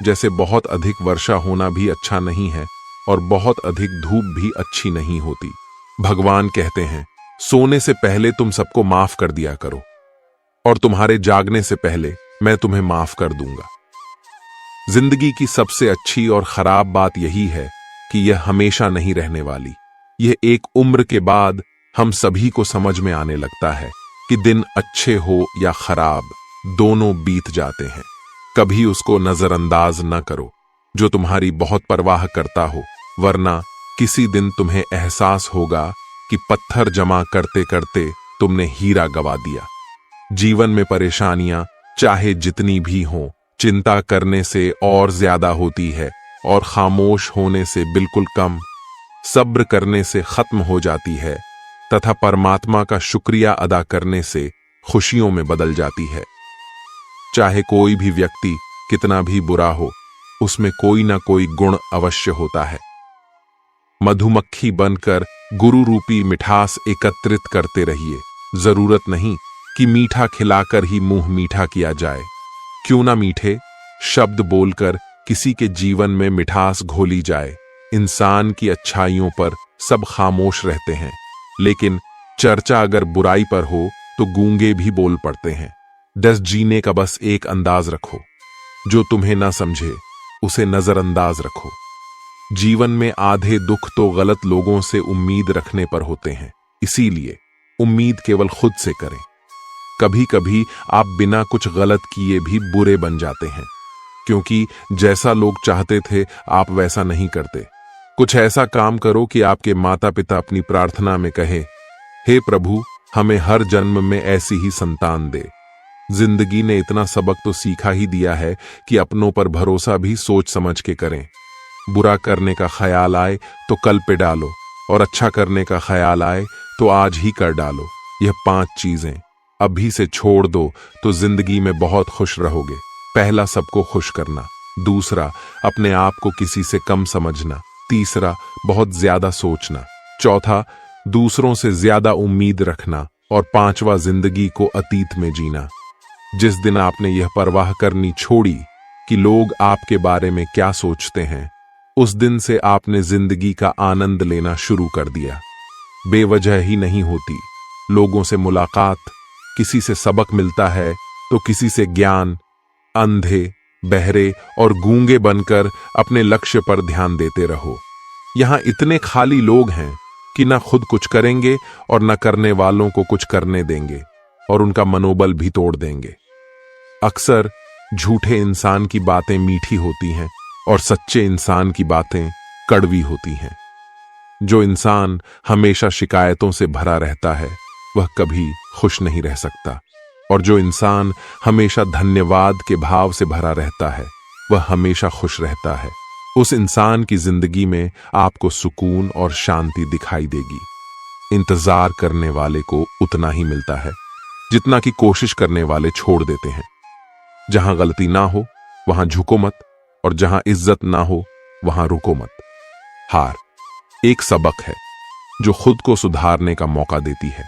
जैसे बहुत अधिक वर्षा होना भी अच्छा नहीं है और बहुत अधिक धूप भी अच्छी नहीं होती। भगवान कहते हैं, सोने से पहले तुम सबको माफ कर दिया करो और तुम्हारे जागने से पहले मैं तुम्हें माफ कर दूंगा। जिंदगी की सबसे अच्छी और खराब बात यही है कि यह हमेशा नहीं रहने वाली। यह एक उम्र के बाद हम सभी को समझ में आने लगता है कि दिन अच्छे हो या खराब, दोनों बीत जाते हैं। कभी उसको नजरअंदाज न करो जो तुम्हारी बहुत परवाह करता हो, वरना किसी दिन तुम्हें एहसास होगा कि पत्थर जमा करते करते तुमने हीरा गवा दिया। जीवन में परेशानियां चाहे जितनी भी हों, चिंता करने से और ज्यादा होती है और खामोश होने से बिल्कुल कम। सब्र करने से खत्म हो जाती है तथा परमात्मा का शुक्रिया अदा करने से खुशियों में बदल जाती है। चाहे कोई भी व्यक्ति कितना भी बुरा हो, उसमें कोई ना कोई गुण अवश्य होता है। मधुमक्खी बनकर गुरु रूपी मिठास एकत्रित करते रहिए। जरूरत नहीं कि मीठा खिलाकर ही मुंह मीठा किया जाए। क्यों ना मीठे शब्द बोलकर किसी के जीवन में मिठास घोली जाए। इंसान की अच्छाइयों पर सब खामोश रहते हैं, लेकिन चर्चा अगर बुराई पर हो तो गूंगे भी बोल पड़ते हैं। दस जीने का बस एक अंदाज रखो, जो तुम्हें ना समझे उसे नजरअंदाज रखो। जीवन में आधे दुख तो गलत लोगों से उम्मीद रखने पर होते हैं, इसीलिए उम्मीद केवल खुद से करें। कभी कभी आप बिना कुछ गलत किए भी बुरे बन जाते हैं, क्योंकि जैसा लोग चाहते थे आप वैसा नहीं करते। कुछ ऐसा काम करो कि आपके माता पिता अपनी प्रार्थना में कहे, हे प्रभु हमें हर जन्म में ऐसी ही संतान दे। जिंदगी ने इतना सबक तो सीखा ही दिया है कि अपनों पर भरोसा भी सोच समझ के करें। बुरा करने का ख्याल आए तो कल पे डालो, और अच्छा करने का ख्याल आए तो आज ही कर डालो। यह 5 चीजें अभी से छोड़ दो तो जिंदगी में बहुत खुश रहोगे। पहला, सबको खुश करना। दूसरा, अपने आप को किसी से कम समझना। तीसरा, बहुत ज्यादा सोचना। चौथा, दूसरों से ज्यादा उम्मीद रखना। और 5वां, जिंदगी को अतीत में जीना। जिस दिन आपने यह परवाह करनी छोड़ी कि लोग आपके बारे में क्या सोचते हैं, उस दिन से आपने जिंदगी का आनंद लेना शुरू कर दिया। बेवजह ही नहीं होती लोगों से मुलाकात, किसी से सबक मिलता है तो किसी से ज्ञान। अंधे, बहरे और गूंगे बनकर अपने लक्ष्य पर ध्यान देते रहो। यहां इतने खाली लोग हैं कि न खुद कुछ करेंगे और न करने वालों को कुछ करने देंगे, और उनका मनोबल भी तोड़ देंगे। अक्सर झूठे इंसान की बातें मीठी होती हैं और सच्चे इंसान की बातें कड़वी होती हैं। जो इंसान हमेशा शिकायतों से भरा रहता है वह कभी खुश नहीं रह सकता, और जो इंसान हमेशा धन्यवाद के भाव से भरा रहता है वह हमेशा खुश रहता है। उस इंसान की जिंदगी में आपको सुकून और शांति दिखाई देगी। इंतजार करने वाले को उतना ही मिलता है जितना कि कोशिश करने वाले छोड़ देते हैं। जहां गलती ना हो वहां झुको मत, और जहां इज्जत ना हो वहां रुको मत। हार एक सबक है जो खुद को सुधारने का मौका देती है।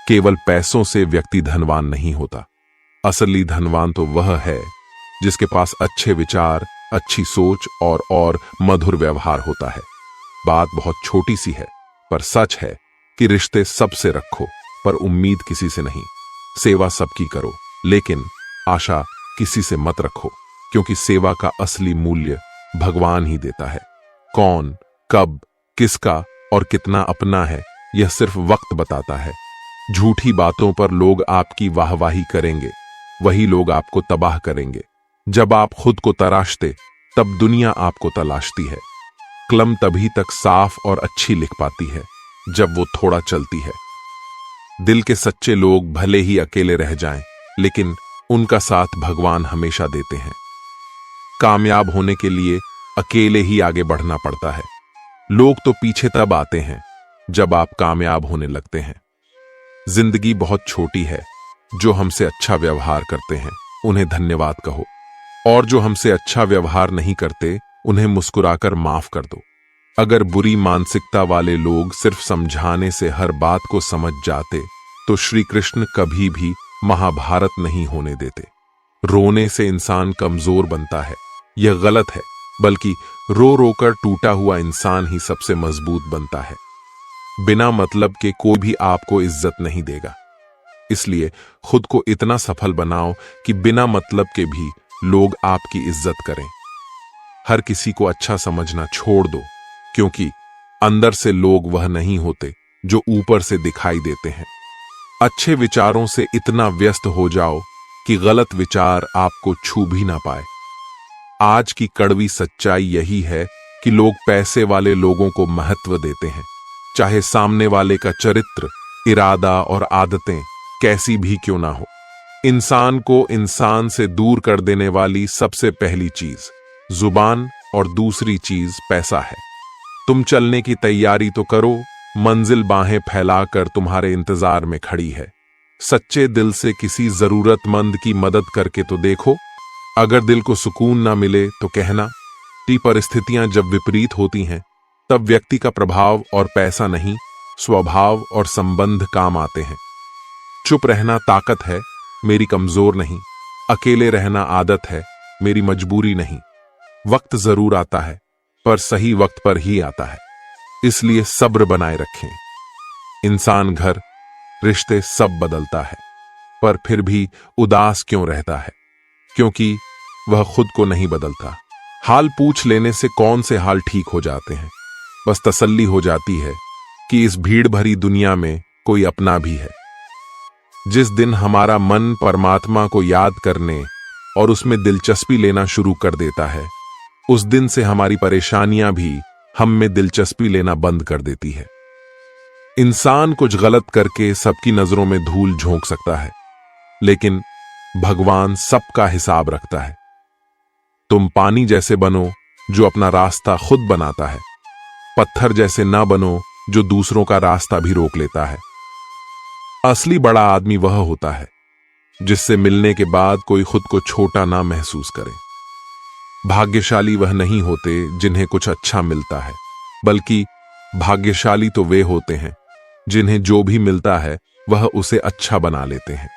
केवल पैसों से व्यक्ति धनवान नहीं होता। असली धनवान तो वह है जिसके पास अच्छे विचार, अच्छी सोच और मधुर व्यवहार होता है। बात बहुत छोटी सी है पर सच है कि रिश्ते सबसे रखो पर उम्मीद किसी से नहीं। सेवा सबकी करो लेकिन आशा किसी से मत रखो, क्योंकि सेवा का असली मूल्य भगवान ही देता है। कौन, कब, किसका और कितना अपना है यह सिर्फ वक्त बताता है। झूठी बातों पर लोग आपकी वाहवाही करेंगे, वही लोग आपको तबाह करेंगे। जब आप खुद को तराशते तब दुनिया आपको तलाशती है। कलम तभी तक साफ और अच्छी लिख पाती है जब वो थोड़ा चलती है। दिल के सच्चे लोग भले ही अकेले रह जाएं, लेकिन उनका साथ भगवान हमेशा देते हैं। कामयाब होने के लिए अकेले ही आगे बढ़ना पड़ता है। लोग तो पीछे तब आते हैं जब आप कामयाब होने लगते हैं। जिंदगी बहुत छोटी है। जो हमसे अच्छा व्यवहार करते हैं उन्हें धन्यवाद कहो, और जो हमसे अच्छा व्यवहार नहीं करते उन्हें मुस्कुराकर माफ कर दो। अगर बुरी मानसिकता वाले लोग सिर्फ समझाने से हर बात को समझ जाते तो श्री कृष्ण कभी भी महाभारत नहीं होने देते। रोने से इंसान कमजोर बनता है, यह गलत है, बल्कि रो रोकर टूटा हुआ इंसान ही सबसे मजबूत बनता है। बिना मतलब के कोई भी आपको इज्जत नहीं देगा, इसलिए खुद को इतना सफल बनाओ कि बिना मतलब के भी लोग आपकी इज्जत करें। हर किसी को अच्छा समझना छोड़ दो, क्योंकि अंदर से लोग वह नहीं होते जो ऊपर से दिखाई देते हैं। अच्छे विचारों से इतना व्यस्त हो जाओ कि गलत विचार आपको छू भी ना पाए। आज की कड़वी सच्चाई यही है कि लोग पैसे वाले लोगों को महत्व देते हैं, चाहे सामने वाले का चरित्र, इरादा और आदतें कैसी भी क्यों ना हो। इंसान को इंसान से दूर कर देने वाली सबसे पहली चीज जुबान और दूसरी चीज पैसा है। तुम चलने की तैयारी तो करो, मंजिल बाहें फैलाकर तुम्हारे इंतजार में खड़ी है। सच्चे दिल से किसी जरूरतमंद की मदद करके तो देखो। अगर दिल को सुकून ना मिले तो कहना। परिस्थितियां जब विपरीत होती हैं तब व्यक्ति का प्रभाव और पैसा नहीं, स्वभाव और संबंध काम आते हैं। चुप रहना ताकत है, मेरी कमजोर नहीं। अकेले रहना आदत है, मेरी मजबूरी नहीं। वक्त जरूर आता है पर सही वक्त पर ही आता है, इसलिए सब्र बनाए रखें। इंसान, घर, रिश्ते सब बदलता है, पर फिर भी उदास क्यों रहता है? क्योंकि वह खुद को नहीं बदलता। हाल पूछ लेने से कौन से हाल ठीक हो जाते हैं? बस तसल्ली हो जाती है कि इस भीड़ भरी दुनिया में कोई अपना भी है। जिस दिन हमारा मन परमात्मा को याद करने और उसमें दिलचस्पी लेना शुरू कर देता है, उस दिन से हमारी परेशानियां भी हम में दिलचस्पी लेना बंद कर देती है। इंसान कुछ गलत करके सबकी नजरों में धूल झोंक सकता है, लेकिन भगवान सबका हिसाब रखता है। तुम पानी जैसे बनो जो अपना रास्ता खुद बनाता है, पत्थर जैसे ना बनो जो दूसरों का रास्ता भी रोक लेता है। असली बड़ा आदमी वह होता है जिससे मिलने के बाद कोई खुद को छोटा ना महसूस करे। भाग्यशाली वह नहीं होते जिन्हें कुछ अच्छा मिलता है, बल्कि भाग्यशाली तो वे होते हैं जिन्हें जो भी मिलता है वह उसे अच्छा बना लेते हैं।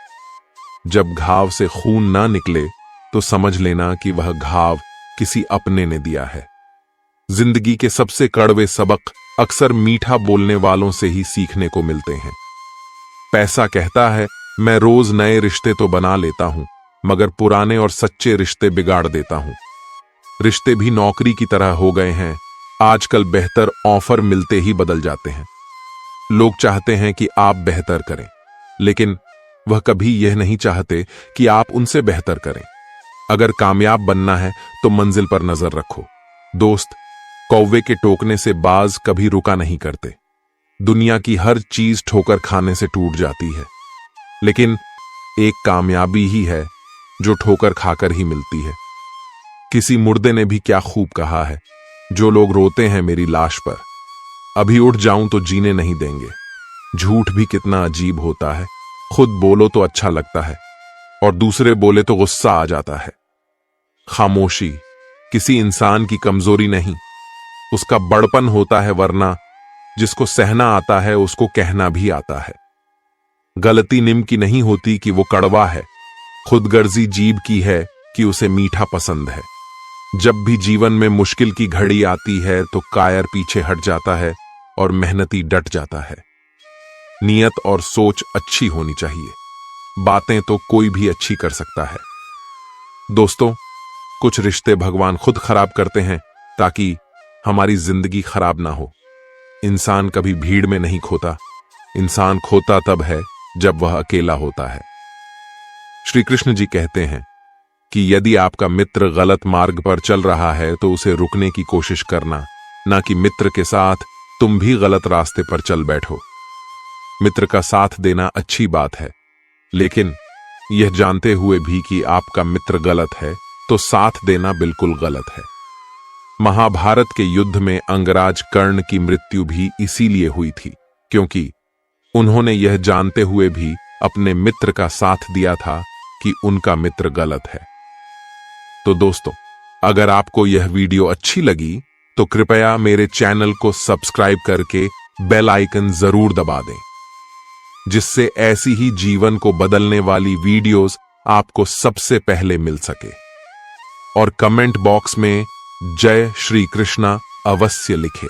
जब घाव से खून ना निकले तो समझ लेना कि वह घाव किसी अपने ने दिया है। जिंदगी के सबसे कड़वे सबक अक्सर मीठा बोलने वालों से ही सीखने को मिलते हैं। पैसा कहता है, मैं रोज नए रिश्ते तो बना लेता हूं, मगर पुराने और सच्चे रिश्ते बिगाड़ देता हूं। रिश्ते भी नौकरी की तरह हो गए हैं, आजकल बेहतर ऑफर मिलते ही बदल जाते हैं। लोग चाहते हैं कि आप बेहतर करें, लेकिन वह कभी यह नहीं चाहते कि आप उनसे बेहतर करें। अगर कामयाब बनना है तो मंजिल पर नजर रखो। दोस्त, कौवे के टोकने से बाज कभी रुका नहीं करते। दुनिया की हर चीज ठोकर खाने से टूट जाती है, लेकिन एक कामयाबी ही है जो ठोकर खाकर ही मिलती है। किसी मुर्दे ने भी क्या खूब कहा है, जो लोग रोते हैं मेरी लाश पर, अभी उठ जाऊं तो जीने नहीं देंगे। झूठ भी कितना अजीब होता है, खुद बोलो तो अच्छा लगता है और दूसरे बोले तो गुस्सा आ जाता है। खामोशी किसी इंसान की कमजोरी नहीं, उसका बड़पन होता है, वरना जिसको सहना आता है उसको कहना भी आता है। गलती निम की नहीं होती कि वो कड़वा है, खुदगर्जी जीभ की है कि उसे मीठा पसंद है। जब भी जीवन में मुश्किल की घड़ी आती है तो कायर पीछे हट जाता है और मेहनती डट जाता है। नियत और सोच अच्छी होनी चाहिए, बातें तो कोई भी अच्छी कर सकता है। दोस्तों, कुछ रिश्ते भगवान खुद खराब करते हैं ताकि हमारी जिंदगी खराब ना हो। इंसान कभी भीड़ में नहीं खोता, इंसान खोता तब है जब वह अकेला होता है। श्री कृष्ण जी कहते हैं कि यदि आपका मित्र गलत मार्ग पर चल रहा है तो उसे रुकने की कोशिश करना, ना कि मित्र के साथ तुम भी गलत रास्ते पर चल बैठो। मित्र का साथ देना अच्छी बात है, लेकिन यह जानते हुए भी कि आपका मित्र गलत है तो साथ देना बिल्कुल गलत है। महाभारत के युद्ध में अंगराज कर्ण की मृत्यु भी इसीलिए हुई थी, क्योंकि उन्होंने यह जानते हुए भी अपने मित्र का साथ दिया था कि उनका मित्र गलत है। तो दोस्तों, अगर आपको यह वीडियो अच्छी लगी तो कृपया मेरे चैनल को सब्सक्राइब करके बेल आइकन जरूर दबा दें, जिससे ऐसी ही जीवन को बदलने वाली वीडियोस आपको सबसे पहले मिल सके। और कमेंट बॉक्स में जय श्री कृष्णा अवश्य लिखें।